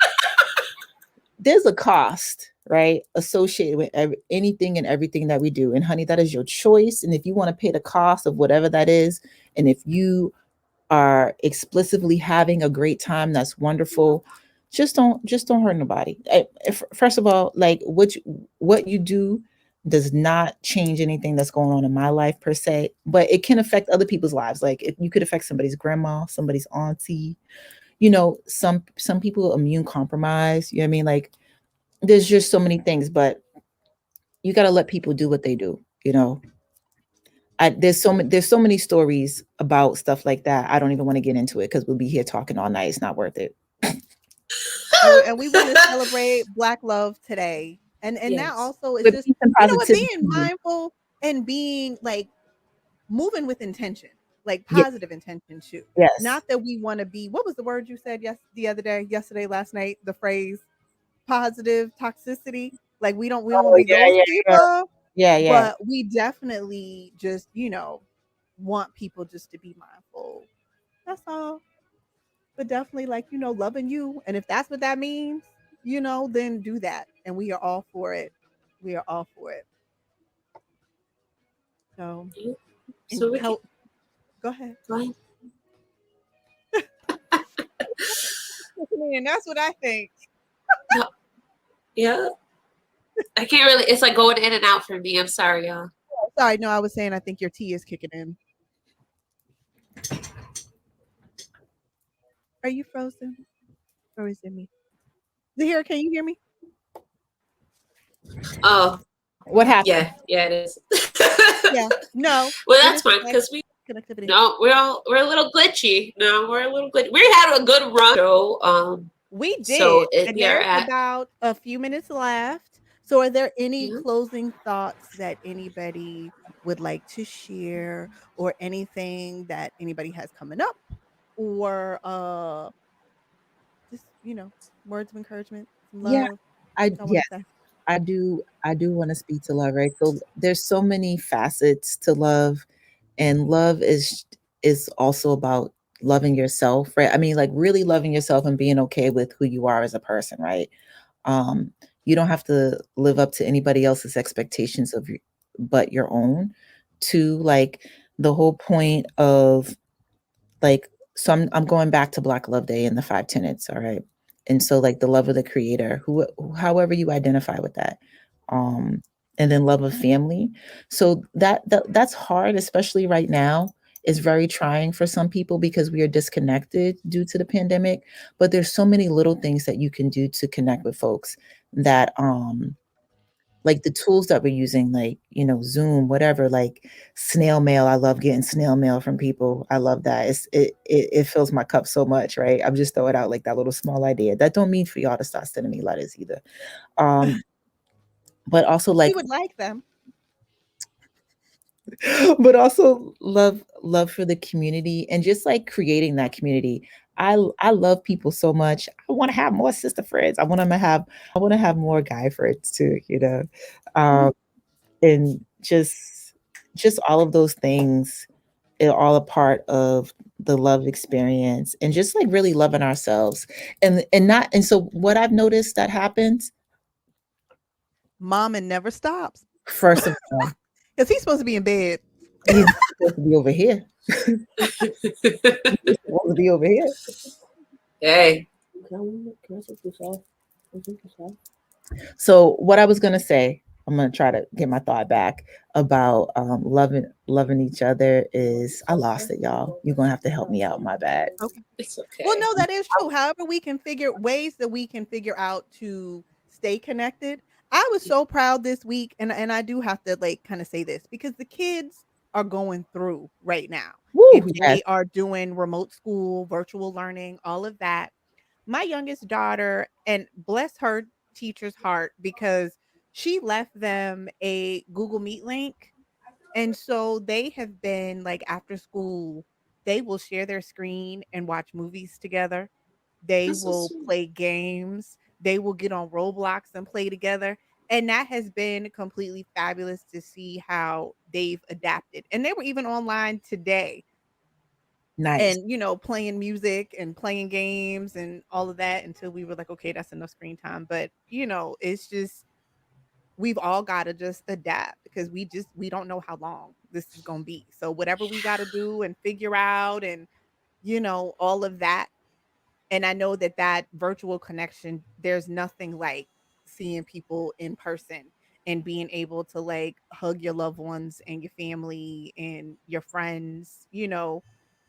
there's a cost, right, associated with anything and everything that we do. And honey, that is your choice. And if you want to pay the cost of whatever that is, and if you are explicitly having a great time, that's wonderful. Just don't hurt nobody. First of all, like what you do does not change anything that's going on in my life per se, but it can affect other people's lives. Like if you could affect somebody's grandma, somebody's auntie. Some people immune compromised. You know what I mean? Like there's just so many things, but you got to let people do what they do. There's so many stories about stuff like that. I don't even want to get into it because we'll be here talking all night. It's not worth it. And we want to celebrate Black love today. And that yes. also is With just peace and what being positivity. mindful and being like moving with intention, like Yeah, positive intention too. yes. Not that we want to be what was the word you said the other day, yesterday, last night, the phrase positive toxicity. Like we don't want Oh to be yeah, those yeah, yeah, people, yeah, yeah. but we definitely just, want people just to be mindful. That's all. But definitely like, loving you. And if that's what that means, then do that. And we are all for it. We are all for it. So and So we can help go ahead. go ahead. And that's what I think. No, yeah. I can't really. It's like going in and out for me. I'm sorry, y'all. Sorry, no, I was saying I think your tea is kicking in. Are you frozen? Or is it me? Zahira, can you hear me? Oh, What happened? yeah, it is. Yeah. No. Well, It that's is fine like because we connectivity. no, we're a little glitchy. No, we're a little glitchy. We had a good run. So, We so did. it, And we are there's at about a few minutes left. So are there any yeah. closing thoughts that anybody would like to share or anything that anybody has coming up or just, words of encouragement, some Yeah, love, I y'all want yes, to say? I do want to speak to love, right? So there's so many facets to love, and love is also about loving yourself, right? I mean, like really loving yourself and being okay with who you are as a person, right? Um, you don't have to live up to anybody else's expectations of you, but your own. To like the whole point of like, so I'm going back to Black Love Day and the five tenets, all right? And so like the love of the creator, however you identify with that. Um, and then love of family. So that's hard, especially right now. Is very trying for some people because we are disconnected due to the pandemic. But there's so many little things that you can do to connect with folks that like the tools that we're using, like, Zoom, whatever, like snail mail. I love getting snail mail from people. I love that. It fills my cup so much, right? I'm just throwing out like that little small idea. That don't mean for y'all to start sending me letters either. Um, but also We like, would like them. but also love for the community and just like creating that community. I love people so much. I want to have more sister friends. I want to have more guy friends too. Um, and just all of those things are all a part of the love experience and just like really loving ourselves and so what I've noticed that happens Mom and never stops. first of all, Because he's supposed to be in bed. he's supposed to be over here. He's supposed to be over here. Hey. So what I was gonna say, I'm gonna try to get my thought back about loving each other is I lost it, y'all. You're gonna have to help me out. My bad. Okay. It's okay. Well, no, that is true. However, we can figure ways that we can figure out to stay connected. I was so proud this week, and I do have to like kind of say this because the kids are going through right now. Woo, If yes. they are doing remote school, virtual learning, all of that. My youngest daughter, and bless her teacher's heart, because she left them a Google Meet link, and so they have been like after school, they will share their screen and watch movies together. They That's so will sweet. play games. They will get on Roblox and play together. And that has been completely fabulous to see how they've adapted. And they were even online today Nice. and, playing music and playing games and all of that until we were like, okay, that's enough screen time. But, it's just we've all got to just adapt because we don't know how long this is going to be. So whatever we got to do and figure out and all of that. And I know that that virtual connection, there's nothing like seeing people in person and being able to like hug your loved ones and your family and your friends,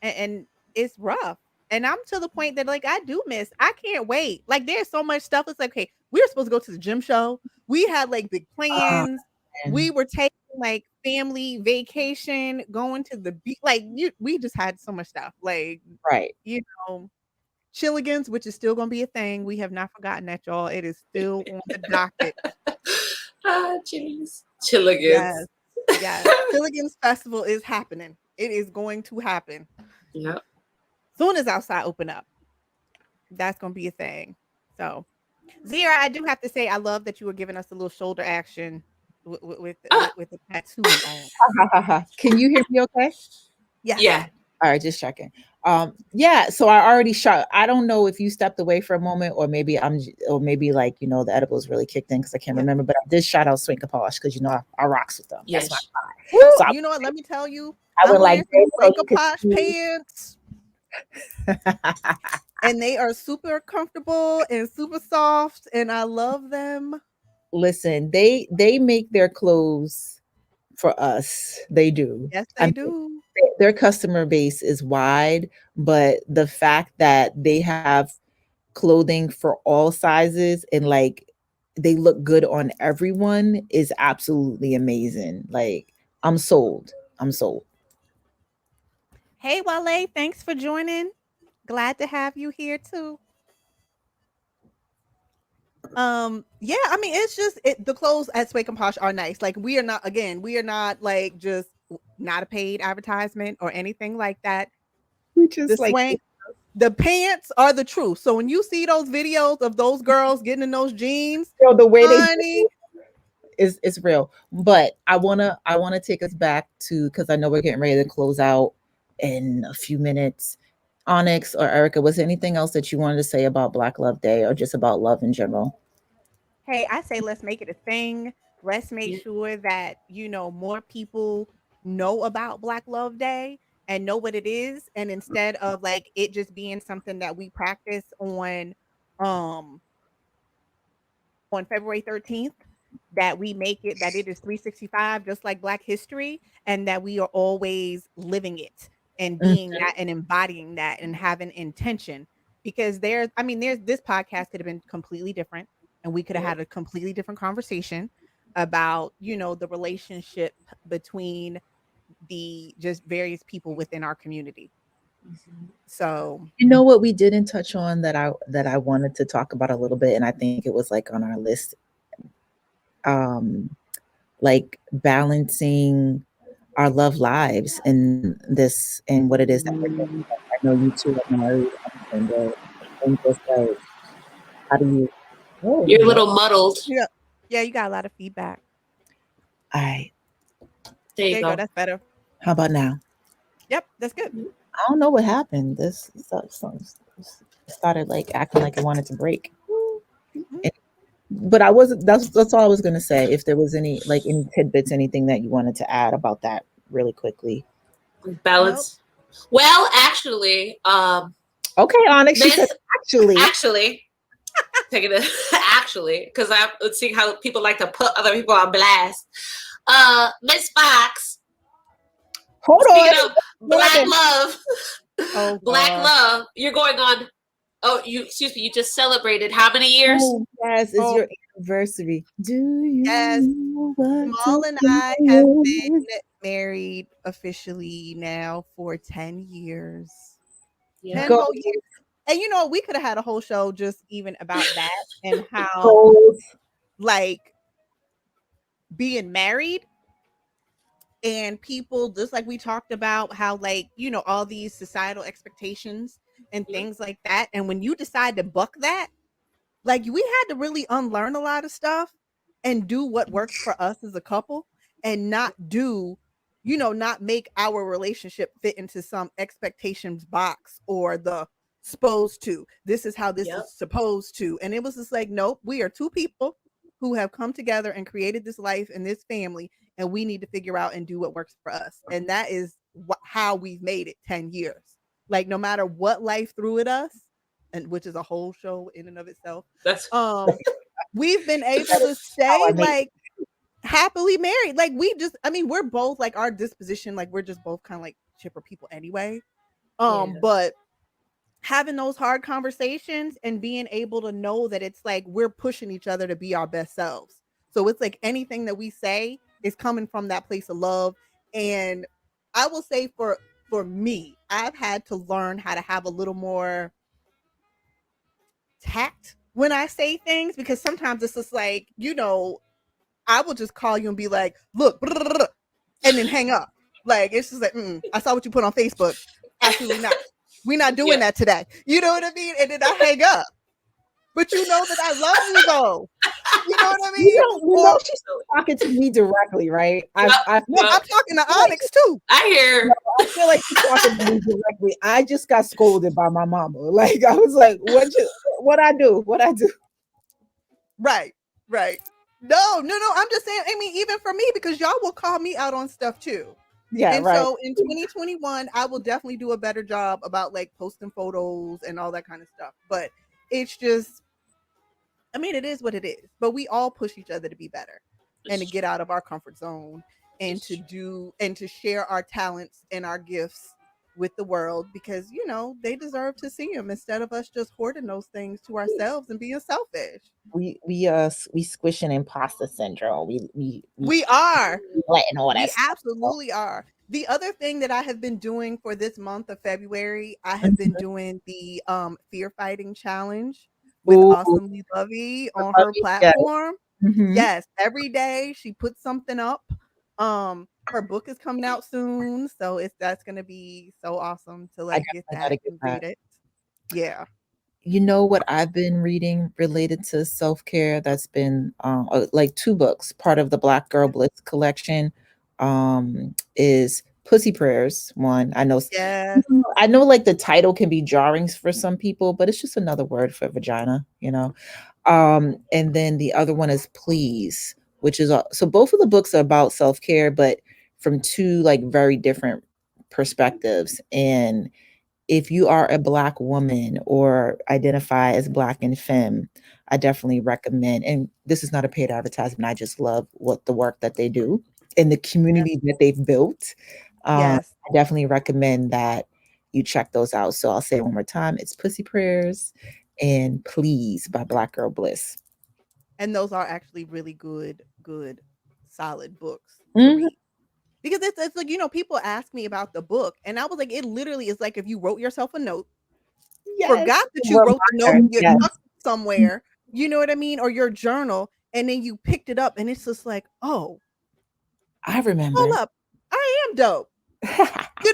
and it's rough. And I'm to the point that like I do miss. I can't wait. Like there's so much stuff. It's like, okay, we were supposed to go to the gym show. We had like big Uh, plans. We and were taking like family vacation, going to the beach. Like we just had so much stuff. Like, right. you know, Chilligans, which is still gonna be a thing. We have not forgotten that, y'all. It is still on the docket. Chili's. Chilligans. Yes. Yes. Chilligans Festival is happening. It is going to happen. Yep. Soon as outside open up, that's gonna be a thing. So Zahirah, I do have to say I love that you were giving us a little shoulder action with the tattoo and all. Can you hear me okay? Yes. Yeah. All right, just checking. Yeah, so I already shot. I don't know if you stepped away for a moment, or maybe or maybe like the edibles really kicked in because I can't Yeah. remember. But I did shout out Swing Polish because I rocks with them. That's my Yes. vibe. Woo! So You know what? Let me tell you, I I'm went like wearing some this so Wake you could Posh see. pants. And they are super comfortable and super soft, and I love them. Listen, they make their clothes for us. They do. Yes, I they mean, do. their customer base is wide, but the fact that they have clothing for all sizes and like they look good on everyone is absolutely amazing. Like I'm sold. I'm sold. Hey, Wale, thanks for joining. Glad to have you here too. Yeah, I mean, it's just the clothes at Swake and Posh are nice. Like we are not like just not a paid advertisement or anything like that. We The just like swank, the pants are the truth. So when you see those videos of those girls getting in those jeans, the way they honey, is real. But I wanna take us back to because I know we're getting ready to close out in a few minutes. Aunyx or Erika, was there anything else that you wanted to say about Black Love Day or just about love in general? Hey, I say let's make it a thing. Let's make Yeah. sure that, more people know about Black Love Day and know what it is. And instead of like it just being something that we practice um on February 13th, that we make it that it is 365 just like Black history, and that we are always living it and Mm. being that and embodying that and having intention. Because there's this podcast could have been completely different, and we could have Yeah. had a completely different conversation about, the relationship between the just various people within our community. Mhm. So, You know what we didn't touch on that I wanted to talk about a little bit, and I think it was like on our list, um, like balancing our love lives and this and what it is that we're doing. Like, I know you two are married, and just like how do you? Oh, You're a what? little muddled. yeah. Yeah, you got a lot of feedback. All right. There you There you go. go. That's better. How about now? Yep, that's good. I don't know what happened. This started like acting like it wanted to break. Mhm. And- But I wasn't. That's all I was gonna say. If there was any tidbits, anything that you wanted to add about that, really quickly. Nope. Balance. Well, actually, Okay, Onyx. She said Miss, actually. actually, taking it actually, because I'm seeing how people like to put other people on blast. Miss Fox, Hold speaking on. of What Black happened? love, Oh Black God. love, you're going on. Oh, excuse me, you just celebrated how many years? Oh yes, it's Oh your anniversary. Do you yes. know what Jamal and I have been today is? married officially now for 10 years. Yeah. 10 Go, whole years. And we could have had a whole show just even about that and how goals. like being married and people, just like we talked about how like, all these societal expectations and Mhm. things like that. And when you decide to buck that, like we had to really unlearn a lot of stuff and do what works for us as a couple, and not make our relationship fit into some expectations box or the supposed to. This is how this is Yep. supposed to. And it was just like, nope, we are two people who have come together and created this life and this family, and we need to figure out and do what works for us. And that is how we've made it 10 years. Like no matter what life threw at us, and which is a whole show in and of itself, That's um we've been able That to is how stay I make. like happily married. Like we're both like our disposition, like we're just both kind of like chipper people anyway. yeah. But having those hard conversations and being able to know that it's like we're pushing each other to be our best selves. So it's like anything that we say is coming from that place of love. And I will say for me, I've had to learn how to have a little more tact when I say things, because sometimes it's just like, I will just call you and be like, look, and then hang up. Like, it's just like, I saw what you put on Facebook. Absolutely not. We're not doing Yep. that today. You know what I mean? And then I hang up. But you know that I love you though. You know what I mean? Or She's talking to me directly, right? Yep. I no, Yep. I'm talking to feel like Aunyx too. I no, hear. I feel like she's talking to me directly. I just got scolded by my mama. Like I was like, what I do? What I do? Right. Right. No. I'm just saying, I mean, even for me, because y'all will call me out on stuff too. Yeah, And right. so in 2021, I will definitely do a better job about like posting photos and all that kind of stuff. But it's just, I mean, it is what it is. But we all push each other to be better and to It's get out of our comfort zone and to true. do and to share our talents and our gifts with the world, because they deserve to see them instead of us just hoarding those things to ourselves and being selfish. We squishing imposter syndrome. We We are. letting all that We stuff go. absolutely are. The other thing that I have been doing for this month of February, I have been Mhm. doing the fear fighting challenge with Ooh, Awesomely Lovey I on love her it. Yeah. platform. Mhm. Yes, every day she puts something up. Her book is coming out soon, so that's gonna be so awesome to I like get definitely that gotta get and that. read it. Yeah. You know what I've been reading related to self-care that's been like two books, part of the Black Girl Bliss collection, is Pussy Prayers, one. Yes. I know like the title can be jarring for some people, but it's just another word for vagina, you know. And then the other one is Please, which is so both of the books are about self-care, but from two like very different perspectives. And if you are a black woman or identify as black and femme, I definitely recommend, and this is not a paid advertisement, I just love what the work that they do and the Yes. community that they've built. Yes. I definitely recommend that you check those out. So I'll say it one more time. It's Pussy Prayers and Please by Black Girl Bliss. And those are actually really good, solid books to Mhm. read. Because it's like, people ask me about the book, and I was like, it literally is like if you wrote yourself a note, Yes. forgot that you wrote the note, Reminder. you Yes. tucked it somewhere, you know what I mean? Or your journal, and then you picked it up, and it's just like, oh, I remember. hold up, I am dope. You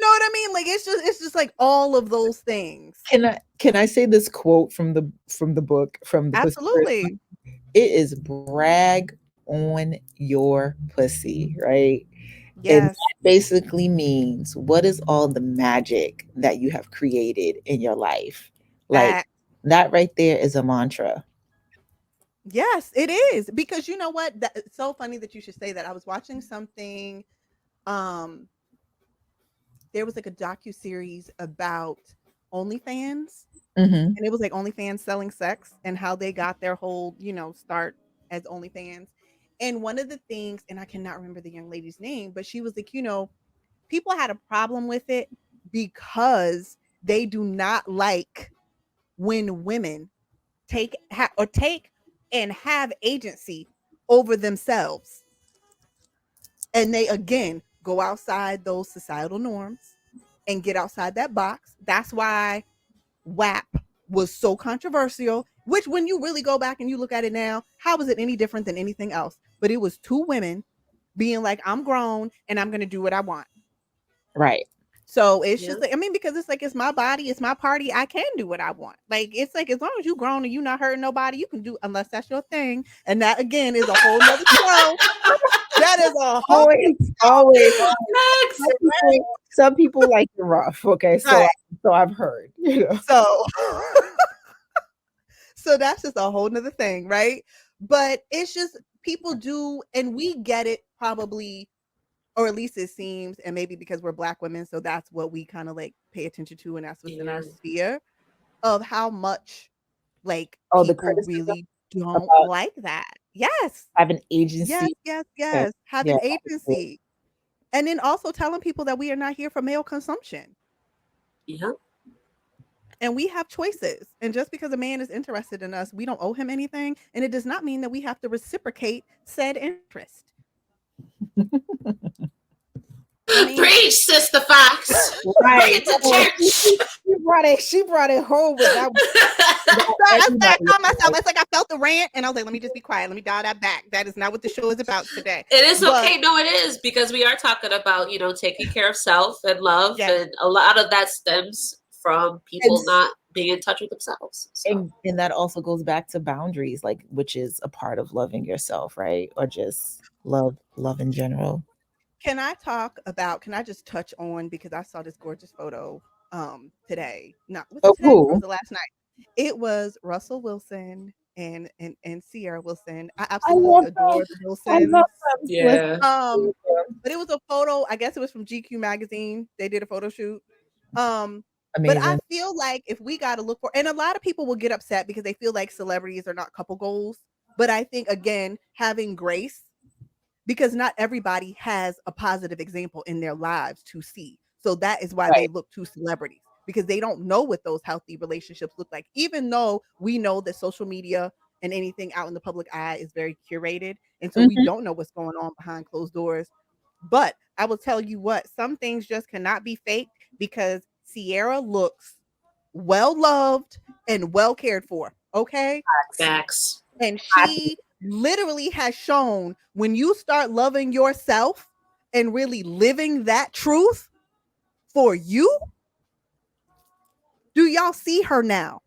know what I mean? Like it's just like all of those things. Can I say this quote from the book from the Pussy Prayers? Absolutely. It is brag on your pussy, right? And Yes. that basically means what is all the magic that you have created in your life? Like Fact. that right there is a mantra. Yes, it is. Because you know what? It's so funny that you should say that. I was watching something. Um, there was like a docu-series about OnlyFans, Hmm. and it was like OnlyFans selling sex and how they got their whole, start as OnlyFans. And one of the things, and I cannot remember the young lady's name, but she was like, people had a problem with it because they do not like when women take and have agency over themselves, and they again go outside those societal norms and get outside that box. That's why WAP was so controversial, which when you really go back and you look at it now, how is it any different than anything else? But it was two women being like, I'm grown and I'm going to do what I want. Right. So it's Yeah. just like, I mean, because it's like, it's my body, it's my party. I can do what I want. Like, it's like, as long as you grown and you not hurting nobody, you can do, unless that's your thing. And that again is a whole nother show. That is a whole Always. Thanks. Some people like it rough. Okay, right. so I've heard. So, so that's just a whole nother thing, right? But it's just people do, and we get it probably, or at least it seems, and maybe because we're black women, so that's what we kind of like pay attention to, and that's what's in our Yeah. sphere of how much like Oh, the people criticism really don't about like that. Yes. having Yes, agency. yes, Okay. yes. Yeah. Having agency. And then also telling people that we are not here for male consumption. Yeah. And we have choices. And just because a man is interested in us, we don't owe him anything. And it does not mean that we have to reciprocate said interest. I mean, Preach, Sister Fox. Bring Right. it to church. She brought it home with that. I Everybody caught myself. It's like I felt the rant, and I was like, "Let me just be quiet. Let me dial that back. That is not what the show is about today." It is But okay. No, it is, because we are talking about, taking care of self and love. yes, And a lot of that stems from people And, not being in touch with themselves. So, and that also goes back to boundaries, like which is a part of loving yourself, right? Or just love in general. can I talk about? Can I just touch on, because I saw this gorgeous photo today. Not was it Oh, today or was who? it last night? It was Russell Wilson and Sierra Wilson. I I absolutely love adore them. the I Wilsons. love them. yeah. But it was a photo, I guess it was from GQ magazine. They did a photo shoot. Um, but I Amazing. feel like if we got to look for, and a lot of people will get upset because they feel like celebrities are not couple goals. But I think again, having grace, because not everybody has a positive example in their lives to see. So that is why they Right. look to celebrities, because they don't know what those healthy relationships look like. Even though we know that social media and anything out in the public eye is very curated. And so we Mhm. don't know what's going on behind closed doors. But I will tell you what, some things just cannot be faked, because Sierra looks well loved and well cared for. Okay. Facts. And she literally has shown, when you start loving yourself and really living that truth for you, do y'all see her now?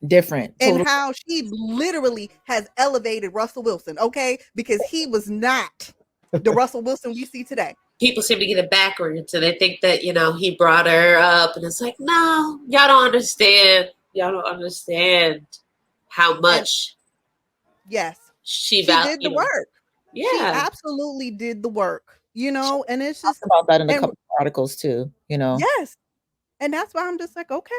Different. And Total. how she literally has elevated Russell Wilson, okay? Because he was not the Russell Wilson we see today. people seem to get it backwards, and they think that he brought her up, and it's like, no, y'all don't understand. Y'all don't understand how much yes, she did the work. She Yeah, absolutely did the work, and it's just about that in a and couple of articles too. yes, and that's why I'm just like, okay.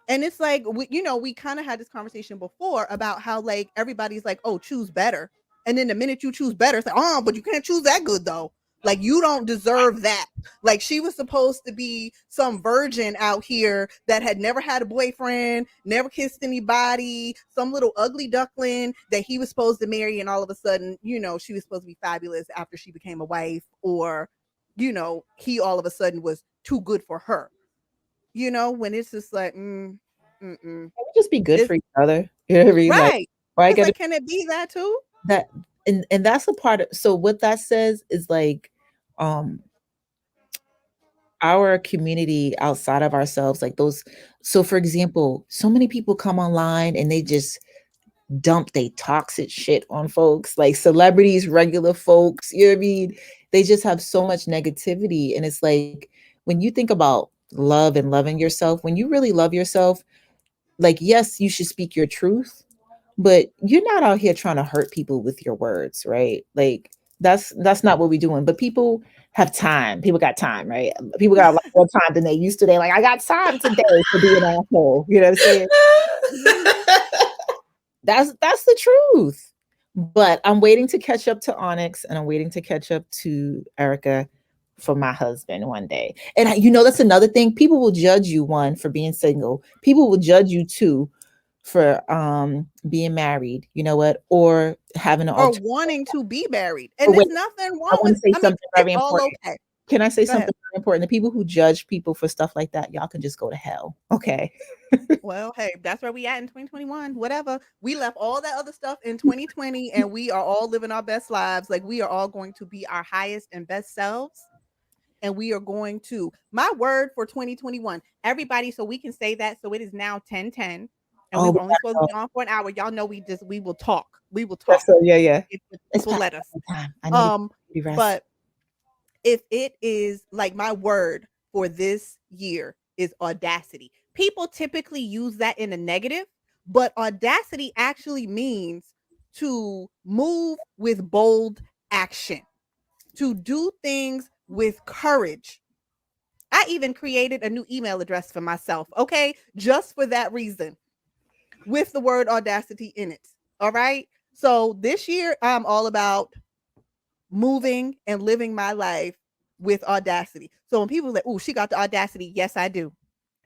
And it's like we kind of had this conversation before about how like everybody's like, oh, choose better, and then the minute you choose better, it's like, oh, but you can't choose that good though. Like you don't deserve that. Like she was supposed to be some virgin out here that had never had a boyfriend, never kissed anybody, some little ugly duckling that he was supposed to marry, and all of a sudden, she was supposed to be fabulous after she became a wife, or he all of a sudden was too good for her. When it's just like, just be good it's for each other. You know what I mean? Like, right. why It's gotta like, can it be that too? that and that's a part of, so what that says is like our community outside of ourselves, like those. So for example, so many people come online and they just dump they toxic shit on folks, like celebrities, regular folks, you know what I mean? They just have so much negativity. And it's like, when you think about love and loving yourself, when you really love yourself, like, yes, you should speak your truth, but you're not out here trying to hurt people with your words, right? Like that's not what we're doing. But people have time. People got time, right? People got a lot more time than they used to. They like, I got time today to be an asshole. You know what I'm saying? That's the truth. But I'm waiting to catch up to Aunyx, and I'm waiting to catch up to Erika for my husband one day. And that's another thing. People will judge you, one, for being single. People will judge you, two, for being married, you know what, or having an Or alternative. wanting to be married. But And wait, there's nothing I wrong want with, to say I mean, something it's very all important. okay. Can I say Go something ahead. very important? The people who judge people for stuff like that, y'all can just go to hell. Okay. Well, hey, that's where we at in 2021. Whatever. We left all that other stuff in 2020 and we are all living our best lives. Like we are all going to be our highest and best selves. And we are going to, my word for 2021, everybody, so we can say that. So it is now 10:10, and we Oh, were only supposed to be on for an hour. Y'all know we will talk. We will talk so yeah. if the It's people past let us. time. I need to rest. But if it is like, my word for this year is audacity. People typically use that in a negative, but audacity actually means to move with bold action, to do things with courage. I even created a new email address for myself, okay? Just for that reason, with the word audacity in it. All right. So this year, I'm all about moving and living my life with audacity. So when people are like, oh, she got the audacity, yes, I do.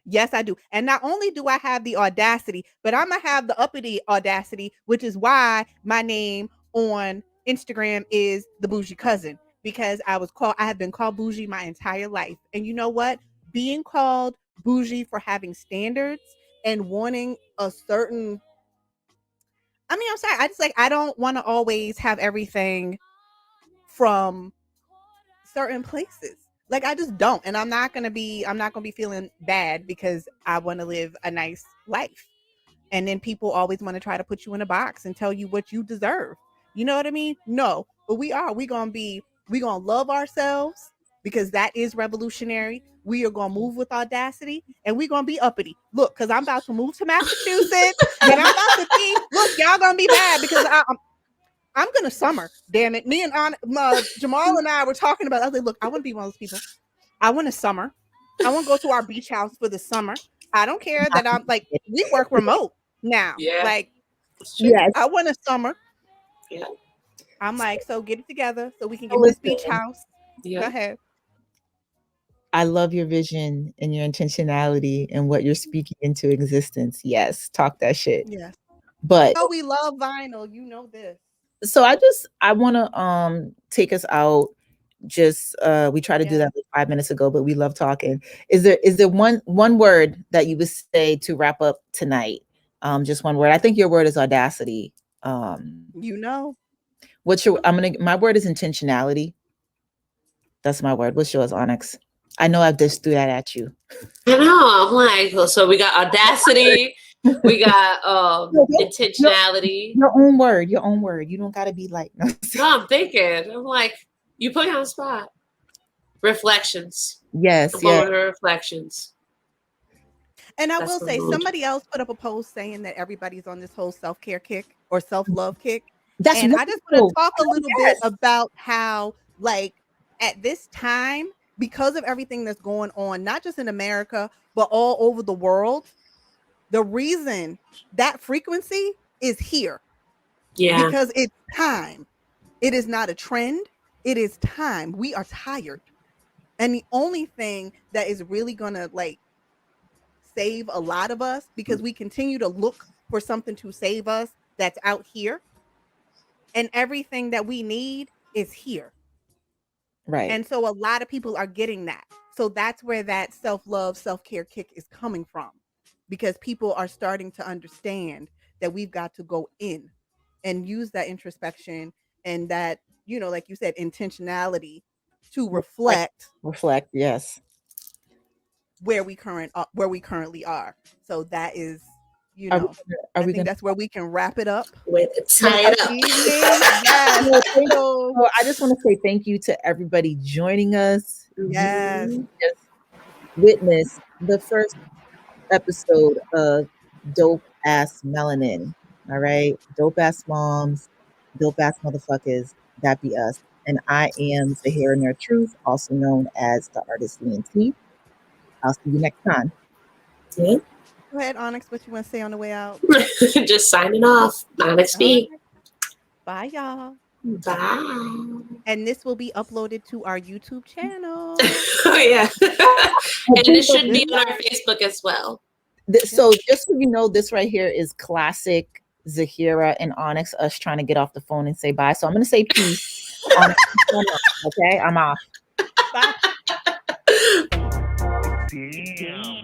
Yes, I do. And not only do I have the audacity, but I'm going to have the uppity audacity, which is why my name on Instagram is the Bougie Cousin, because I have been called bougie my entire life. And you know what? Being called bougie for having standards and wanting a certain, I mean, I'm sorry. I don't want to always have everything from certain places. Like I just don't. And I'm not gonna be feeling bad because I want to live a nice life. And then people always want to try to put you in a box and tell you what you deserve. You know what I mean? No. But we gonna love ourselves, because that is revolutionary. We are gonna move with audacity, and we're gonna be uppity. Look, because I'm about to move to Massachusetts, and I'm about to be, look, y'all gonna be mad because I'm gonna summer. Damn it. Me and Jamaul and I were talking about it. I was like, look, I want to be one of those people. I want to summer. I want to go to our beach house for the summer. I don't care that I'm like, we work remote now. Yeah, like, Yes. I want a summer. Yeah. I'm like, so get it together so we can So get this beach listen, house. Yeah. Go ahead. I love your vision and your intentionality and what you're speaking into existence. Yes, talk that shit. Yes. But Oh, we love vinyl. You know this. so I want to take us out. Just we tried to do that like 5 minutes ago, but we love talking. Is there one word that you would say to wrap up tonight? Just one word. I think your word is audacity. You know. My word is intentionality. That's my word. What's yours, Aunyx? I know I've just threw that at you. I know. I'm like, so we got audacity, we got intentionality. Your own word. Your own word. You don't got to be like. No. No, I'm thinking. I'm like, you put me on the spot. Reflections. Yes, A yeah. moment of reflections. And I That's will the say, mood. somebody else put up a post saying that everybody's on this whole self-care kick or self-love kick. That's And I just want wonderful. to talk a little Yes. bit about how, like, at this time, because of everything that's going on, not just in America, but all over the world, the reason that frequency is here Yeah. because it's time. It is not a trend. It is time. We are tired. And the only thing that is really going to, like, save a lot of us, because we continue to look for something to save us that's out here, and everything that we need is here. Right. And so a lot of people are getting that. So that's where that self-love, self-care kick is coming from, because people are starting to understand that we've got to go in and use that introspection and that, you know, like you said, intentionality to reflect Reflect, yes. where we currently are. So that is, you Are we know, gonna, I think that's where we can wrap it up With tie this it up. evening. Yes. No, thank you. So So I just want to say thank you to everybody joining us. yes. You just witnessed the first episode of Dope Ass Melanin. All right. Dope ass moms, dope ass motherfuckers. That be us. And I am Zahirah Nerd Truth, also known as the artist ENT. I'll see you next time. Yeah. Go ahead, Aunyx. What you want to say on the way out? Just signing off. Aunyx B. All right. Bye, y'all. Bye. And this will be uploaded to our YouTube channel. Oh yeah. And it should be on our Facebook as well. So just so you know, this right here is classic Zahirah and Aunyx, us trying to get off the phone and say bye. So I'm going to say peace. Okay, I'm off. Bye. Damn.